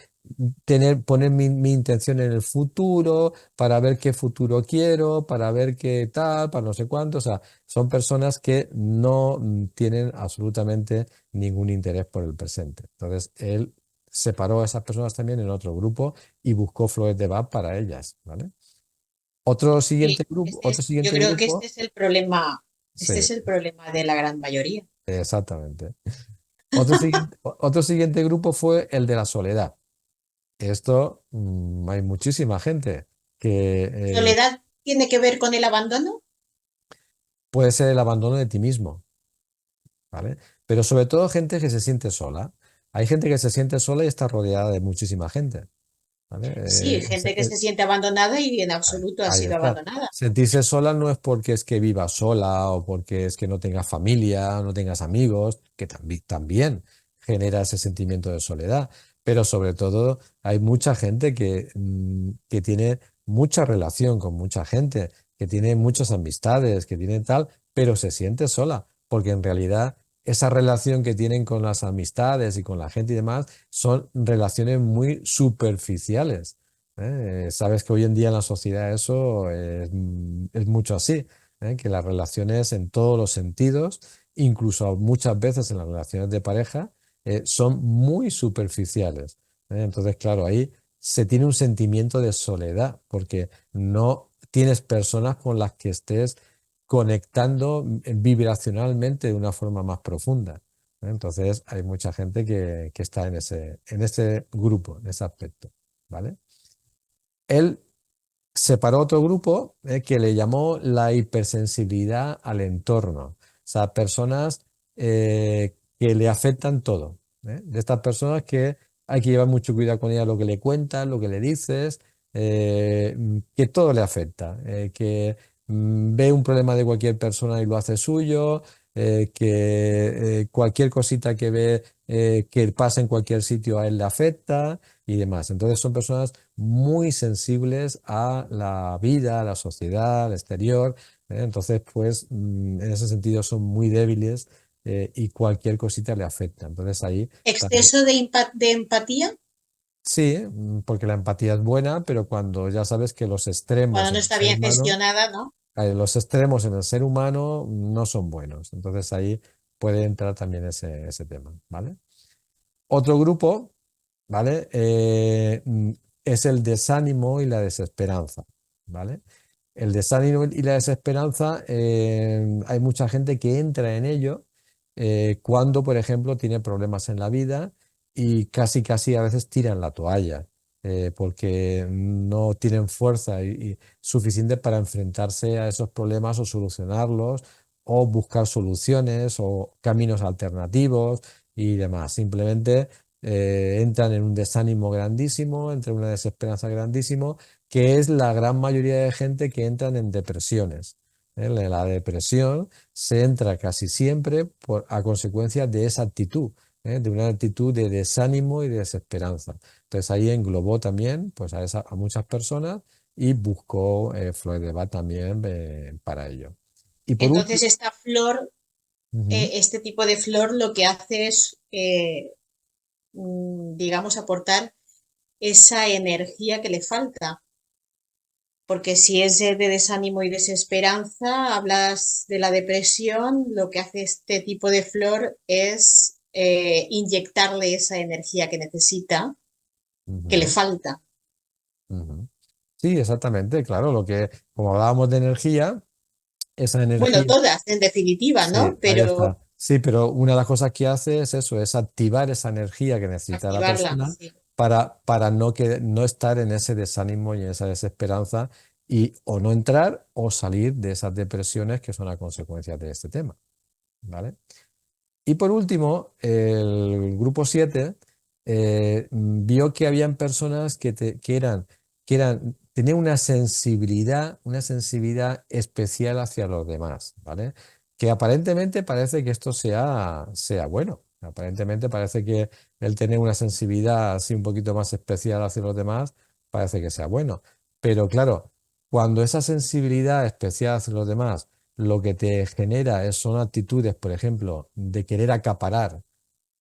poner mi intención en el futuro para ver qué futuro quiero, para ver qué tal, para no sé cuánto. O sea, son personas que no tienen absolutamente ningún interés por el presente. Entonces, él separó a esas personas también en otro grupo y buscó flores de Bach para ellas, ¿vale? sí, Otro yo siguiente creo que este grupo, es el problema, este sí, es el problema de la gran mayoría. exactamente. Otro siguiente grupo fue el de la soledad. Esto, hay muchísima gente que ¿Soledad tiene que ver con el abandono? puede ser el abandono de ti mismo, ¿vale? Pero sobre todo gente que se siente sola. Hay gente que se siente sola y está rodeada de muchísima gente, ¿vale? Sí, gente que se siente abandonada y en absoluto ha Ahí sido está. abandonada. Sentirse sola no es porque es que vivas sola o porque es que no tengas familia, no tengas amigos, que también genera ese sentimiento de soledad. Pero sobre todo hay mucha gente que tiene mucha relación con mucha gente, que tiene muchas amistades, que tiene tal, pero se siente sola, porque en realidad esa relación que tienen con las amistades y con la gente y demás son relaciones muy superficiales. Sabes que hoy en día en la sociedad eso es mucho así, que las relaciones en todos los sentidos, incluso muchas veces en las relaciones de pareja, son muy superficiales. Entonces, claro, ahí se tiene un sentimiento de soledad porque no tienes personas con las que estés conectando vibracionalmente de una forma más profunda. Entonces, hay mucha gente que está en ese grupo, en ese aspecto. ¿Vale? Él separó otro grupo que le llamó la hipersensibilidad al entorno. O sea, personas que le afectan todo. De estas personas que hay que llevar mucho cuidado con ella, lo que le cuentas, lo que le dices, que todo le afecta. Que ve un problema de cualquier persona y lo hace suyo, que cualquier cosita que ve que pasa en cualquier sitio a él le afecta y demás. Entonces son personas muy sensibles a la vida, a la sociedad, al exterior. Entonces, pues, en ese sentido son muy débiles y cualquier cosita le afecta. Entonces ahí también. Exceso de empatía Sí, porque la empatía es buena, pero cuando ya sabes que los extremos cuando no en el está ser bien humano, gestionada, ¿no? los extremos en el ser humano no son buenos. Entonces ahí puede entrar también ese tema, ¿vale? Otro grupo, ¿vale? Es el desánimo y la desesperanza, ¿vale? El desánimo y la desesperanza, hay mucha gente que entra en ello cuando, por ejemplo, tiene problemas en la vida y casi, casi a veces tiran la toalla porque no tienen fuerza y suficiente para enfrentarse a esos problemas o solucionarlos o buscar soluciones o caminos alternativos y demás. Simplemente entran en un desánimo grandísimo, entran en una desesperanza grandísimo que es la gran mayoría de gente que entran en depresiones. La depresión se entra casi siempre a consecuencia de esa actitud, de una actitud de desánimo y de desesperanza. Entonces ahí englobó también pues, a muchas personas y buscó Freud de Bach también para ello. Y por Entonces último, esta flor, ujú, este tipo de flor lo que hace es, digamos, aportar esa energía que le falta. Porque si es de desánimo y desesperanza, hablas de la depresión, lo que hace este tipo de flor es inyectarle esa energía que necesita, que le ujú, falta. ujú. Sí, exactamente, claro, como hablábamos de energía, esa Bueno, energía. todas, en definitiva, Sí, ¿no? ahí Pero está. Sí, pero una de las cosas que hace es eso, es activar esa energía que necesita la activarla, persona sí. para no estar en ese desánimo y en esa desesperanza y o no entrar o salir de esas depresiones que son a consecuencia de este tema, ¿vale? Y por último, el grupo 7 vio que habían personas tenían una sensibilidad especial hacia los demás, ¿vale? Que aparentemente parece que esto sea bueno. Aparentemente parece que el tener una sensibilidad así un poquito más especial hacia los demás parece que sea bueno. Pero claro, cuando esa sensibilidad especial hacia los demás lo que te genera son actitudes, por ejemplo, de querer acaparar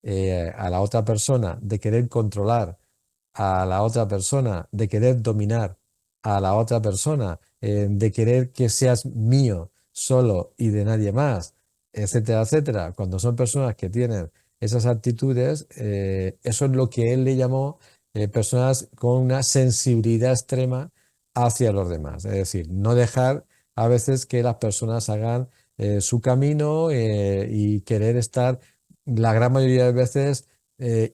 a la otra persona, de querer controlar a la otra persona, de querer dominar a la otra persona, de querer que seas mío solo y de nadie más, etcétera, etcétera. Cuando son personas que tienen esas actitudes, eso es lo que él le llamó personas con una sensibilidad extrema hacia los demás. Es decir, no dejar a veces que las personas hagan su camino y querer estar la gran mayoría de veces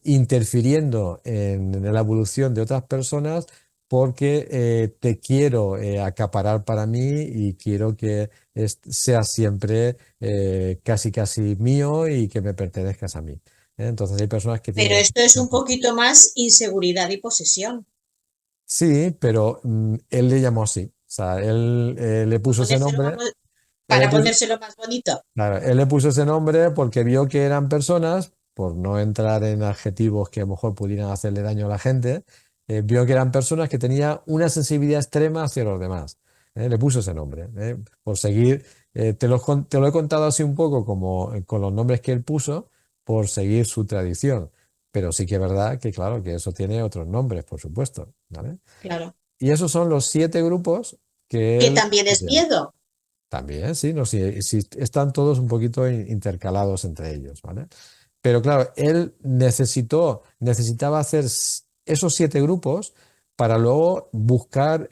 interfiriendo en la evolución de otras personas porque te quiero acaparar para mí y quiero que seas siempre casi casi mío y que me pertenezcas a mí. Entonces hay personas que Pero tienen... esto es un poquito más inseguridad y posesión. Sí, pero él le llamó así. O sea, él le puso ese nombre. Él le Para puso, ponérselo más bonito. claro, él le puso ese nombre porque vio que eran personas, por no entrar en adjetivos que a lo mejor pudieran hacerle daño a la gente, vio que eran personas que tenían una sensibilidad extrema hacia los demás. Le puso ese nombre, por seguir, te lo he contado así un poco como con los nombres que él puso, por seguir su tradición. Pero sí que es verdad que, claro, que eso tiene otros nombres, por supuesto, ¿vale? Claro. Y esos son los 7 grupos que Que él... también es miedo. También, sí, no, sí, sí, están todos un poquito intercalados entre ellos, ¿vale? Pero claro, él necesitaba hacer esos 7 grupos para luego buscar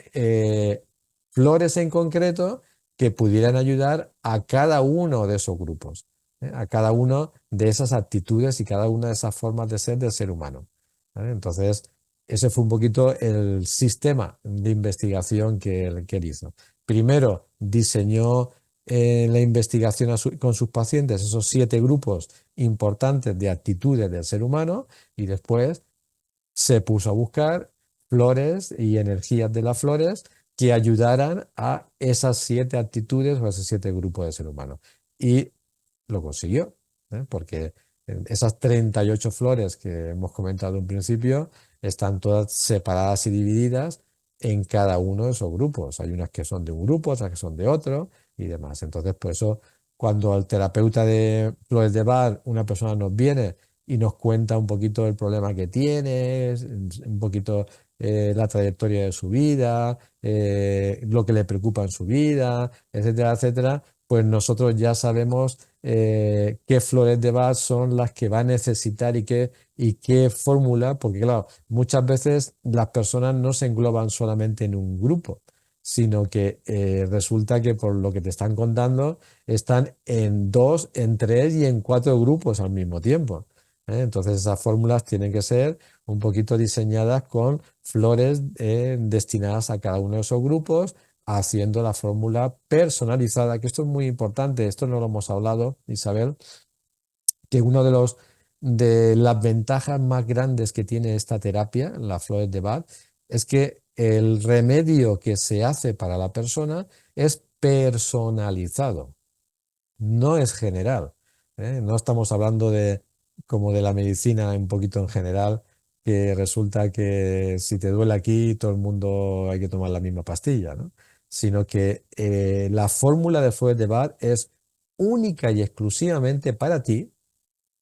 flores en concreto que pudieran ayudar a cada uno de esos grupos, a cada uno de esas actitudes y cada una de esas formas de ser del ser humano, ¿vale? Entonces, ese fue un poquito el sistema de investigación que él hizo. Primero diseñó la investigación con sus pacientes, esos 7 grupos importantes de actitudes del ser humano, y después se puso a buscar flores y energías de las flores que ayudaran a esas 7 actitudes o a esos 7 grupos de ser humano. Y lo consiguió, porque esas 38 flores que hemos comentado en un principio están todas separadas y divididas en cada uno de esos grupos. Hay unas que son de un grupo, otras que son de otro y demás. Entonces, por eso, cuando al terapeuta de flores de Bach, una persona nos viene y nos cuenta un poquito el problema que tiene, un poquito la trayectoria de su vida, lo que le preocupa en su vida, etcétera, etcétera, pues nosotros ya sabemos qué flores de Bach son las que va a necesitar y qué fórmula, porque claro, muchas veces las personas no se engloban solamente en un grupo, sino que resulta que por lo que te están contando, están en 2, en 3 y en 4 grupos al mismo tiempo. Entonces esas fórmulas tienen que ser un poquito diseñadas con flores destinadas a cada uno de esos grupos, haciendo la fórmula personalizada, que esto es muy importante, esto no lo hemos hablado, Isabel, que uno de las ventajas más grandes que tiene esta terapia, las flores de Bach, es que el remedio que se hace para la persona es personalizado, no es general. No estamos hablando de como de la medicina un poquito en general, que resulta que si te duele aquí, todo el mundo hay que tomar la misma pastilla, ¿no? Sino que la fórmula de Freud de Bach es única y exclusivamente para ti,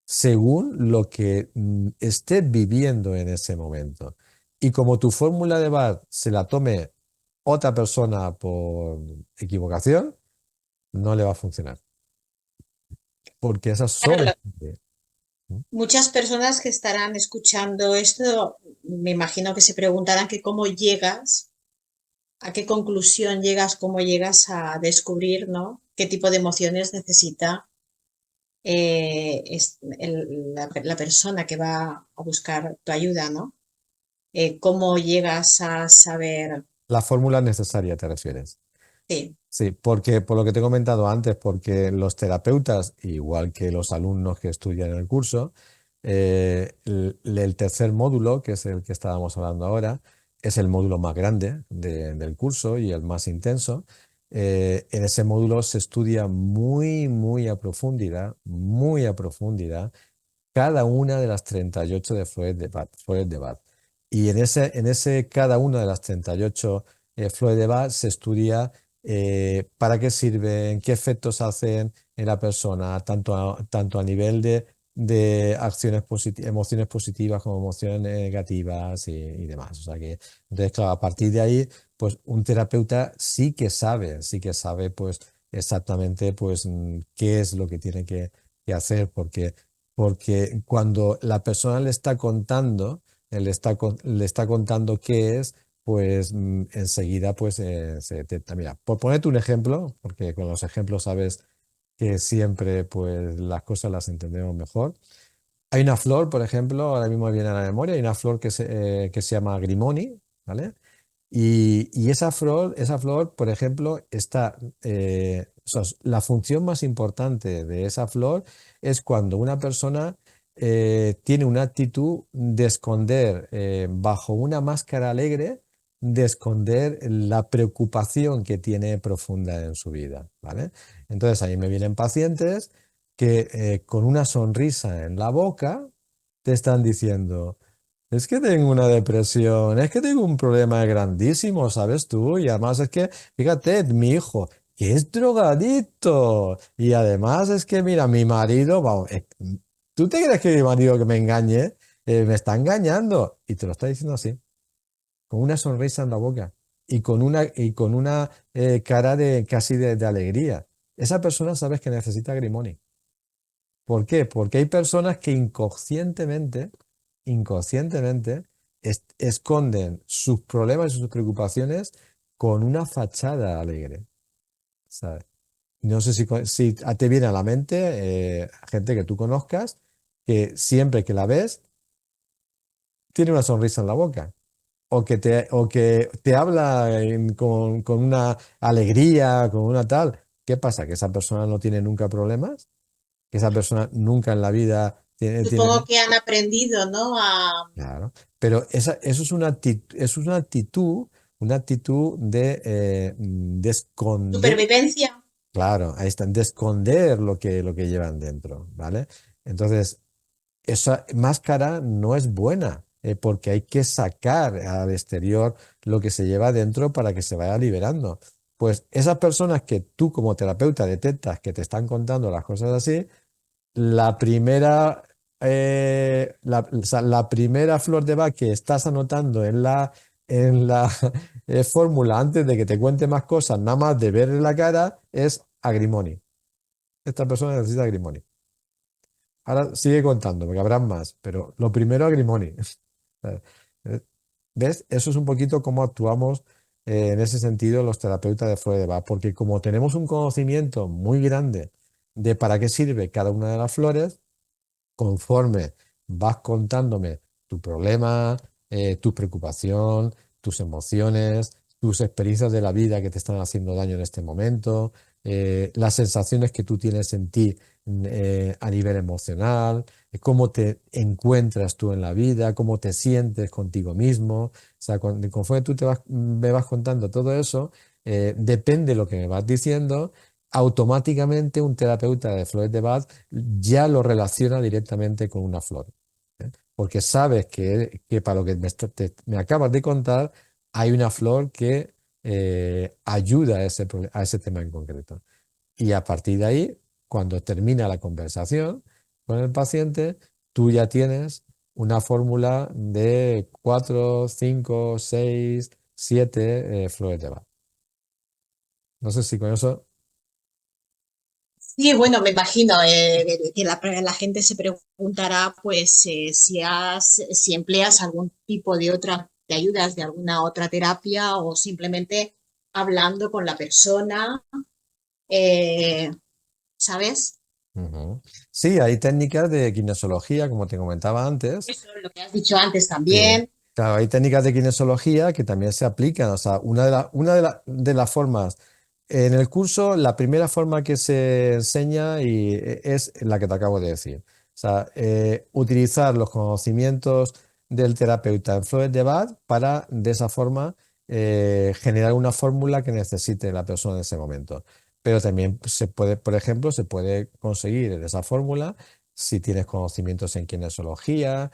según lo que estés viviendo en ese momento. Y como tu fórmula de Bach se la tome otra persona por equivocación, no le va a funcionar porque esas Claro, son... muchas personas que estarán escuchando esto, me imagino que se preguntarán que cómo llegas, a qué conclusión llegas, cómo llegas a descubrir, ¿no? Qué tipo de emociones necesita la persona que va a buscar tu ayuda, ¿no? ¿Cómo llegas a saber? La fórmula necesaria, ¿te refieres? Sí, Sí, porque por lo que te he comentado antes, porque los terapeutas, igual que los alumnos que estudian el curso, el tercer módulo, que es el que estábamos hablando ahora, es el módulo más grande del curso y el más intenso. En ese módulo se estudia muy a profundidad, cada una de las 38 de Freud de Bach. Y en ese cada una de las 38 Freud de Bach se estudia para qué sirven, qué efectos hacen en la persona, tanto a nivel de emociones positivas como emociones negativas y demás. O sea que, entonces, claro, a partir de ahí, pues un terapeuta sí que sabe pues exactamente pues qué es lo que tiene que hacer, porque cuando la persona le está contando, le está contando qué es, pues enseguida pues se detecta. Mira, por ponerte un ejemplo, porque con los ejemplos sabes que siempre pues las cosas las entendemos mejor. Hay una flor, por ejemplo, ahora mismo me viene a la memoria, hay una flor que se llama Grimoni, ¿vale? Y esa flor, por ejemplo, o sea, la función más importante de esa flor es cuando una persona tiene una actitud de esconder, bajo una máscara alegre, de esconder la preocupación que tiene profunda en su vida, ¿vale? Entonces ahí me vienen pacientes que con una sonrisa en la boca te están diciendo, es que tengo una depresión, es que tengo un problema grandísimo, ¿sabes tú? Y además es que, fíjate, mi hijo, que es drogadicto. Y además es que, mira, mi marido, vamos, ¿tú te crees que mi marido que me engañe, me está engañando? Y te lo está diciendo así, con una sonrisa en la boca y con una cara de casi de alegría. Esa persona sabes que necesita Grimoni. ¿Por qué? Porque hay personas que inconscientemente esconden sus problemas y sus preocupaciones con una fachada alegre, ¿sabes? No sé si te viene a la mente gente que tú conozcas que siempre que la ves tiene una sonrisa en la boca o que te habla con una alegría, con una tal. ¿Qué pasa? ¿Que esa persona no tiene nunca problemas? ¿Que esa persona nunca en la vida tiene? Supongo que han aprendido, ¿no? A Claro, pero eso es una actitud de esconder, supervivencia. claro, ahí está, de esconder lo que llevan dentro, ¿vale? Entonces, esa máscara no es buena, porque hay que sacar al exterior lo que se lleva dentro para que se vaya liberando. Pues esas personas que tú como terapeuta detectas que te están contando las cosas así, la primera, o sea, la primera flor de Bach que estás anotando en la fórmula antes de que te cuente más cosas, nada más de verle la cara, es Agrimoni. Esta persona necesita Agrimoni. Ahora sigue contando, porque habrán más, pero lo primero Agrimoni. Eh, ¿Ves? Eso es un poquito cómo actuamos en ese sentido los terapeutas de flores de Bach, porque como tenemos un conocimiento muy grande de para qué sirve cada una de las flores, conforme vas contándome tu problema, tu preocupación, tus emociones, tus experiencias de la vida que te están haciendo daño en este momento, las sensaciones que tú tienes en ti a nivel emocional, cómo te encuentras tú en la vida, cómo te sientes contigo mismo. O sea, conforme tú me vas contando todo eso, depende de lo que me vas diciendo, automáticamente un terapeuta de flores de Bach ya lo relaciona directamente con una flor. ¿Eh? Porque sabes que para lo que me acabas de contar, hay una flor que ayuda a ese tema en concreto. Y a partir de ahí, cuando termina la conversación con el paciente, tú ya tienes una fórmula de 4, 5, 6, 7 flores de Bach. No sé si con eso. Sí, bueno, me imagino que la gente se preguntará, pues, si empleas algún tipo de otra, de ayudas de alguna otra terapia o simplemente hablando con la persona, eh, ¿sabes? Ujú. Sí, hay técnicas de kinesiología, como te comentaba antes. Eso es lo que has dicho antes Sí. también. Claro, hay técnicas de kinesiología que también se aplican. O sea, una de las formas, en el curso, la primera forma que se enseña es la que te acabo de decir. O sea, utilizar los conocimientos del terapeuta en flores de Bach para, de esa forma, generar una fórmula que necesite la persona en ese momento. Pero también se puede, por ejemplo, se puede conseguir esa fórmula si tienes conocimientos en kinesiología,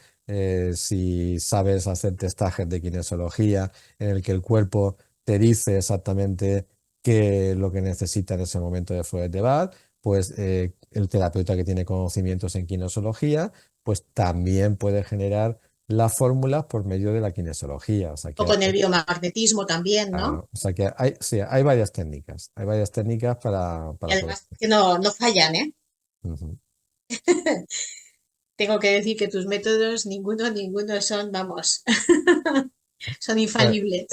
si sabes hacer testajes de kinesiología en el que el cuerpo te dice exactamente qué es lo que necesita en ese momento de flores de Bach, pues el terapeuta que tiene conocimientos en kinesiología, pues también puede generar las fórmulas por medio de la kinesiología. O sea O que con el biomagnetismo también, ¿no? claro, o sea que sí, hay varias técnicas Y para todo además esto. que no fallan, ¿eh? Ujú. Tengo que decir que tus métodos, ninguno son, vamos, son Sea, infalibles.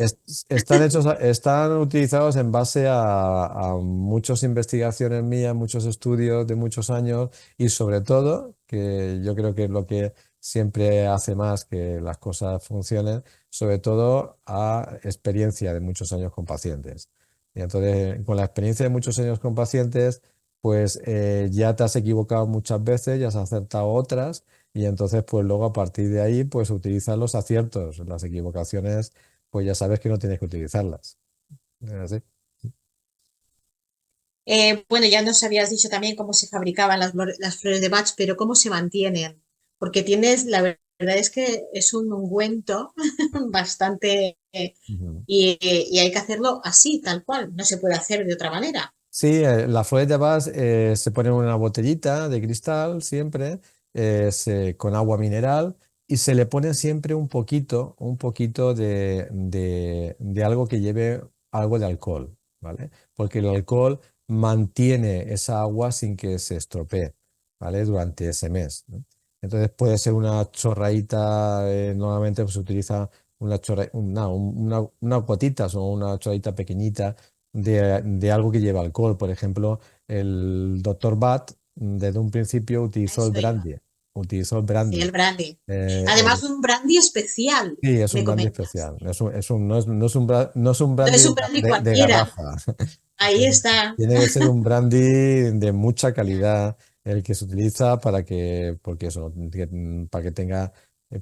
están utilizados en base a muchas investigaciones mías, muchos estudios de muchos años y sobre todo, que yo creo que es lo que siempre hace más que las cosas funcionen, sobre todo a experiencia de muchos años con pacientes. Y entonces, con la experiencia de muchos años con pacientes, pues ya te has equivocado muchas veces, ya has acertado otras y entonces pues luego a partir de ahí pues utilizas los aciertos, las equivocaciones pues ya sabes que no tienes que utilizarlas. ¿Es así? Bueno, ya nos habías dicho también cómo se fabricaban las flores de Bach, pero cómo se mantienen. Porque verdad es que es un ungüento bastante, Ujú. y hay que hacerlo así, tal cual. No se puede hacer de otra manera. Sí, las flores de Bach se ponen en una botellita de cristal siempre, con agua mineral y se le pone siempre un poquito de algo que lleve algo de alcohol, ¿vale? Porque el alcohol mantiene esa agua sin que se estropee, ¿vale? Durante ese mes, ¿no? Entonces puede ser una chorradita, normalmente pues, se utiliza unas gotitas o una chorradita pequeñita de algo que lleva alcohol. Por ejemplo, el doctor Bat desde un principio A eso iba. utilizó el Sí, el brandy. brandy. Eh, Además, el- un brandy especial, sí, es me un brandy comentas. especial. No es un No brandy es un brandy de cualquiera. garrafa. Ahí está. Tiene que ser un brandy de mucha calidad el que se utiliza porque eso, para que tenga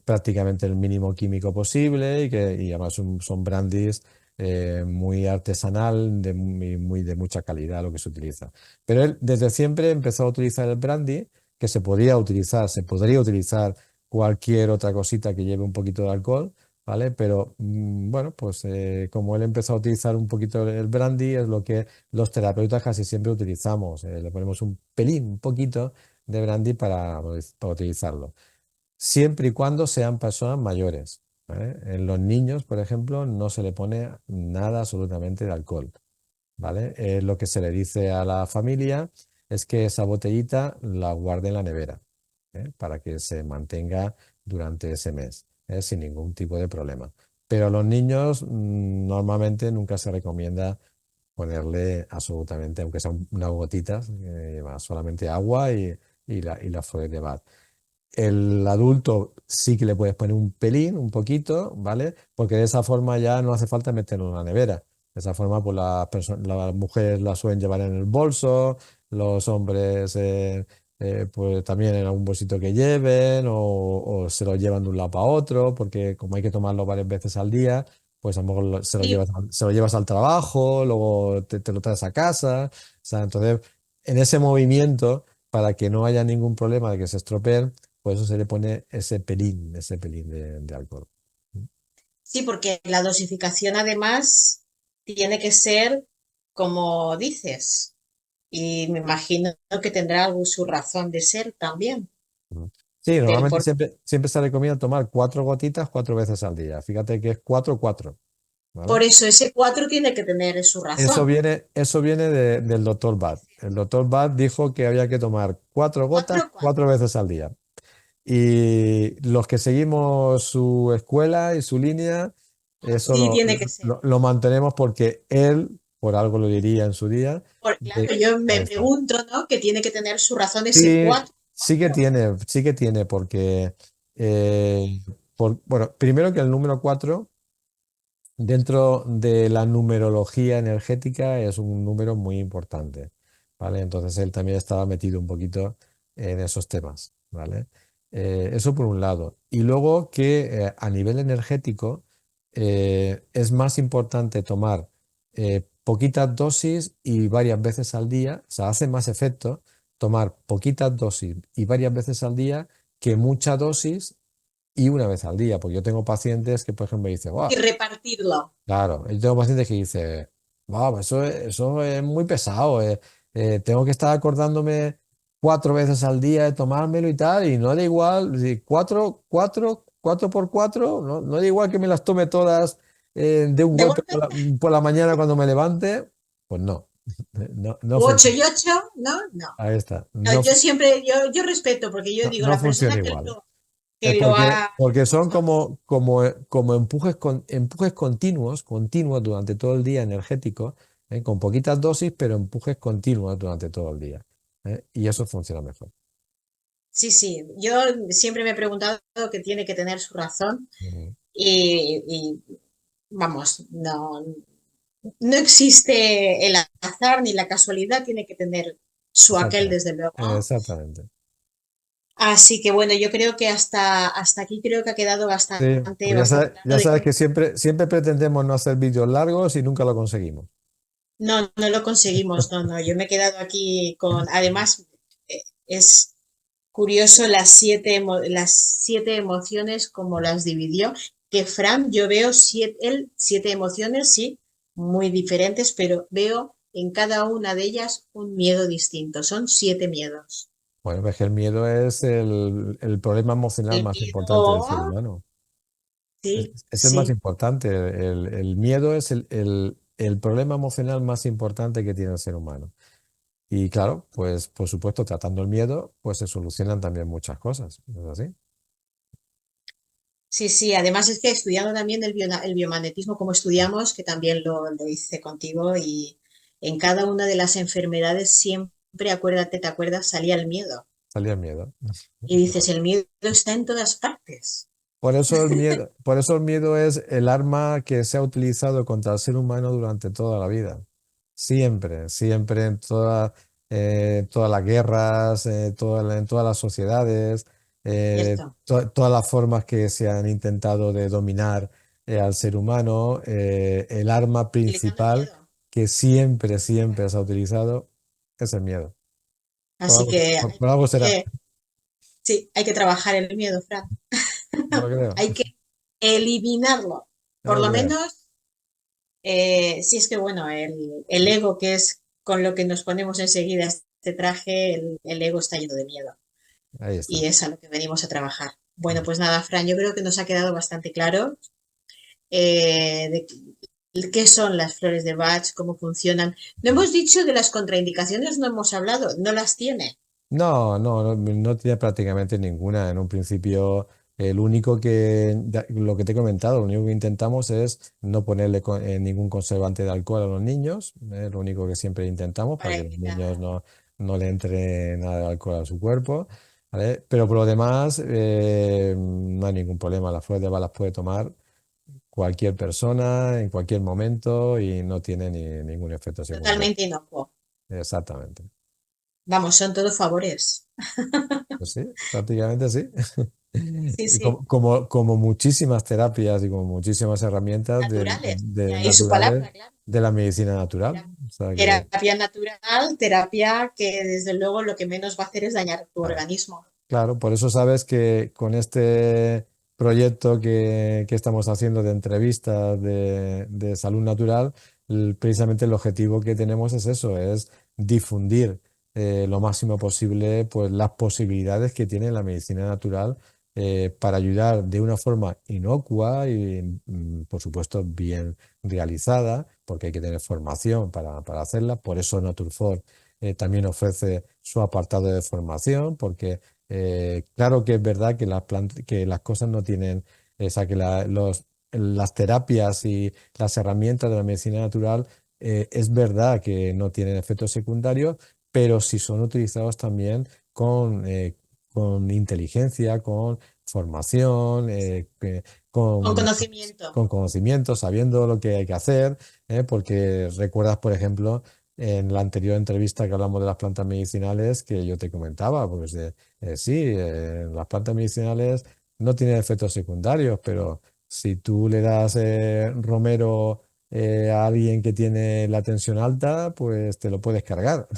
prácticamente el mínimo químico posible y además son brandies muy artesanal, de mucha calidad lo que se utiliza. Pero él desde siempre empezó a utilizar el brandy, que se podría utilizar cualquier otra cosita que lleve un poquito de alcohol. ¿Vale? Pero bueno, pues como él empezó a utilizar un poquito el brandy, es lo que los terapeutas casi siempre utilizamos. Le ponemos un pelín, un poquito de brandy para utilizarlo. Siempre y cuando sean personas mayores. ¿Vale? En los niños, por ejemplo, no se le pone nada absolutamente de alcohol. ¿Vale? Lo que se le dice a la familia es que esa botellita la guarde en la nevera, para que se mantenga durante ese mes, sin ningún tipo de problema. Pero a los niños normalmente nunca se recomienda ponerle absolutamente, aunque sean unas gotitas, solamente agua y las flores de Bach. El adulto sí que le puedes poner un pelín, un poquito, ¿vale? Porque de esa forma ya no hace falta meterlo en la nevera. De esa forma, pues las mujeres la suelen llevar en el bolso, los hombres pues también en algún bolsito que lleven o se lo llevan de un lado para otro, porque como hay que tomarlo varias veces al día, pues a lo mejor Sí, se lo llevas al trabajo, luego te lo traes a casa. O sea, entonces, en ese movimiento, para que no haya ningún problema de que se estropeen, por eso se le pone ese pelín de alcohol. sí, porque la dosificación además tiene que ser como dices. Y me imagino que tendrá algo su razón de ser también. Ujú. Sí, Del normalmente por, siempre se recomienda tomar 4 gotitas 4 veces al día. Fíjate que es 4, 4, por ¿vale? eso ese 4 tiene que tener su Eso razón. viene, eso viene del doctor Bad. El doctor Bad dijo que había que tomar 4 gotas 4, 4. 4 veces al día. Y los que seguimos su escuela y su línea, eso Así tiene que ser. lo mantenemos porque él, por algo lo diría en su día. Claro, yo me Ahí está. pregunto, ¿no? Que tiene que tener su razón ese Sí, 4. sí que tiene, porque, eh, bueno, primero que el número 4 dentro de la numerología energética es un número muy importante, ¿vale? Entonces él también estaba metido un poquito en esos temas, ¿vale? Eso por un lado. Y luego que a nivel energético es más importante tomar poquitas dosis y varias veces al día, o sea, hace más efecto tomar poquitas dosis y varias veces al día que mucha dosis y una vez al día, porque yo tengo pacientes que, por ejemplo, me dicen, Y "Buah, repartirlo. claro, yo tengo pacientes que dicen, wow, eso es muy pesado. Tengo que estar acordándome 4 veces al día de tomármelo y tal, y no da igual, si 4 por 4, no da igual que me las tome todas de un De golpe golpe, por la mañana cuando me levante. Pues no, no 8 funciona. y 8, ¿no? No. Ahí está, No, yo siempre, yo respeto, porque yo digo, no la funciona persona igual. que lo Porque, ha porque son hecho, como empujes continuos durante todo el día energéticos, con poquitas dosis, pero empujes continuos durante todo el día. Y eso funciona mejor. sí, sí, yo siempre me he preguntado que tiene que tener su razón Ujú. y vamos, no existe el azar ni la casualidad, tiene que tener su aquel, Exactamente. desde luego. Exactamente. Así que bueno, yo creo que hasta aquí creo que ha quedado Sí, bastante, pues ya bastante sabes, claro ya de sabes cómo. que siempre pretendemos no hacer vídeos largos y nunca lo conseguimos. No, no lo conseguimos, no, no. Yo me he quedado aquí con, además, es curioso las 7 emociones como las dividió, que Fran, yo veo él 7 emociones, sí, muy diferentes, pero veo en cada una de ellas un miedo distinto. Son 7 miedos. Bueno, pues que el miedo es el problema emocional El más importante del ser miedo, humano. sí, Es el más sí. importante. El miedo es el problema emocional más importante que tiene el ser humano. Y claro, pues por supuesto, tratando el miedo, pues se solucionan también muchas cosas. ¿No es así? Sí, sí, además es que estudiando también el biomagnetismo como estudiamos, que también lo hice contigo, y en cada una de las enfermedades siempre, acuérdate, te acuerdas, salía el miedo. Salía el miedo. Y dices, el miedo está en todas partes. Por eso el miedo es el arma que se ha utilizado contra el ser humano durante toda la vida. Siempre, siempre todas las guerras, en todas las sociedades, Cierto, todas las formas que se han intentado de dominar al ser humano, el arma utilizando el principal miedo. que siempre, siempre se ha utilizado es el miedo. Por Así algo, que por algo será, que, sí, hay que trabajar el miedo, Fran. yo lo creo, Hay que eliminarlo. yo Por lo lo creo. menos, si es que, bueno, el ego, que es con lo que nos ponemos enseguida este traje, el ego está lleno de miedo. Ahí Y está. es a lo que venimos a trabajar. Bueno, pues nada, Fran, yo creo que nos ha quedado bastante claro de qué son las flores de Bach, cómo funcionan. No hemos dicho de las contraindicaciones, no hemos hablado, no las tiene. No, no, no, no tiene prácticamente ninguna. En un principio, lo que te he comentado, lo único que intentamos es no ponerle ningún conservante de alcohol a los niños. Lo único que siempre intentamos para Para que los niños evitar. no le entre nada de alcohol a su cuerpo, ¿vale? Pero por lo demás, no hay ningún problema. Las flores de Bach las puede tomar cualquier persona en cualquier momento y no tiene ningún efecto secundario. Totalmente inocuo. Exactamente. Vamos, son todos favores. Pues sí, prácticamente sí. Sí, Y sí, como muchísimas terapias y como muchísimas herramientas naturales. De de ahí su naturales palabra, claro. de la medicina natural. O sea que, Terapia natural, terapia que desde luego lo que menos va a hacer es dañar tu claro, organismo. claro, por eso sabes que con este proyecto que estamos haciendo de entrevistas de salud natural, precisamente el objetivo que tenemos es eso, es difundir lo máximo posible pues, las posibilidades que tiene la medicina natural para ayudar de una forma inocua y, por supuesto, bien realizada, porque hay que tener formación para hacerla. Por eso Naturfor también ofrece su apartado de formación, porque claro que es verdad que que las cosas no tienen, o sea, que las terapias y las herramientas de la medicina natural es verdad que no tienen efectos secundarios, pero si son utilizados también con inteligencia, con formación, Con con, conocimiento. con conocimiento, sabiendo lo que hay que hacer, porque recuerdas, por ejemplo, en la anterior entrevista que hablamos de las plantas medicinales, que yo te comentaba, pues sí, las plantas medicinales no tienen efectos secundarios, pero si tú le das romero a alguien que tiene la tensión alta, pues te lo puedes cargar.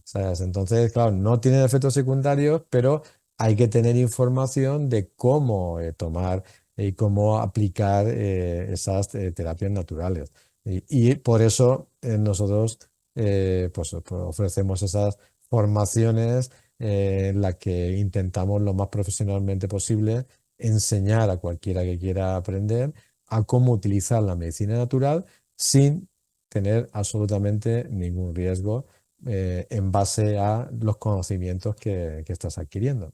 ¿Sabes? Entonces, claro, no tienen efectos secundarios, pero hay que tener información de cómo tomar y cómo aplicar esas terapias naturales. Y por eso nosotros pues ofrecemos esas formaciones en las que intentamos lo más profesionalmente posible enseñar a cualquiera que quiera aprender a cómo utilizar la medicina natural sin tener absolutamente ningún riesgo en base a los conocimientos que estás adquiriendo.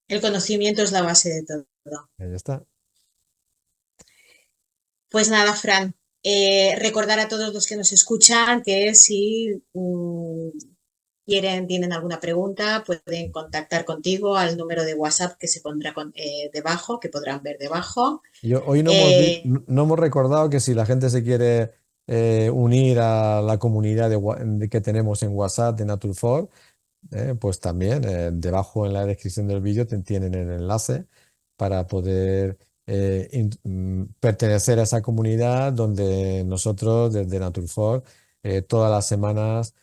El conocimiento es la base de todo. Ahí está. Pues nada, Fran, recordar a todos los que nos escuchan que si tienen alguna pregunta, pueden contactar contigo al número de WhatsApp que se pondrá debajo, que podrán ver debajo. Hoy Eh, no hemos recordado que si la gente se quiere unir a la comunidad que tenemos en WhatsApp de Naturfor, pues también debajo en la descripción del vídeo tienen el enlace para poder pertenecer a esa comunidad donde nosotros desde Naturfor todas las semanas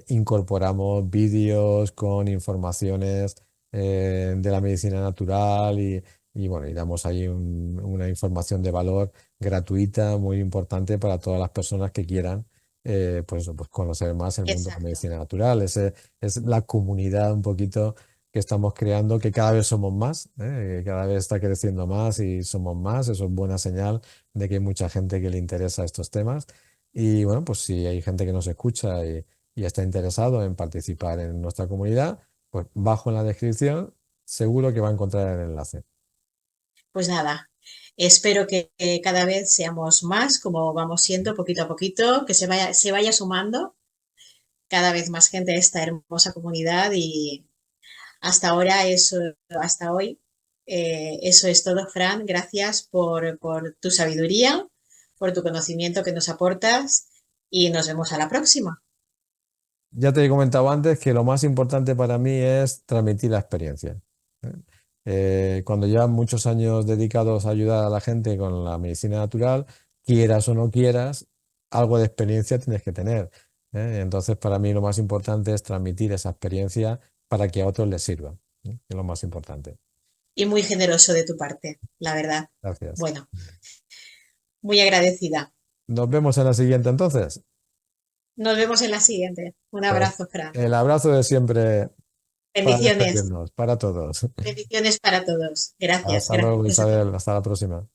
incorporamos vídeos con informaciones de la medicina natural y bueno, y damos ahí una información de valor gratuita muy importante para todas las personas que quieran pues, eso, pues conocer más el mundo de la Exacto. medicina natural. Es la comunidad un poquito que estamos creando, que cada vez somos más, que cada vez está creciendo más y somos más. Eso es buena señal de que hay mucha gente que le interesa estos temas. Y bueno, pues si hay gente que nos escucha y está interesado en participar en nuestra comunidad, pues bajo en la descripción seguro que va a encontrar el enlace. Pues nada, espero que cada vez seamos más, como vamos siendo poquito a poquito, que se vaya sumando cada vez más gente a esta hermosa comunidad y hasta ahora eso, hasta hoy, eso es todo, Fran. Gracias por tu sabiduría, por tu conocimiento que nos aportas y nos vemos a la próxima. Ya te he comentado antes que lo más importante para mí es transmitir la experiencia. ¿eh? Cuando llevas muchos años dedicados a ayudar a la gente con la medicina natural, quieras o no quieras, algo de experiencia tienes que tener. Entonces, para mí lo más importante es transmitir esa experiencia para que a otros les sirva. Que es lo más importante. Y muy generoso de tu parte, la verdad. Gracias. Bueno, muy agradecida. Nos vemos en la siguiente entonces. Nos vemos en la siguiente. Un Pues abrazo, Fran. el abrazo de siempre para Bendiciones. despedirnos, para todos. Bendiciones para todos. Gracias, Hasta luego, gracias a todos. Isabel. Hasta la próxima.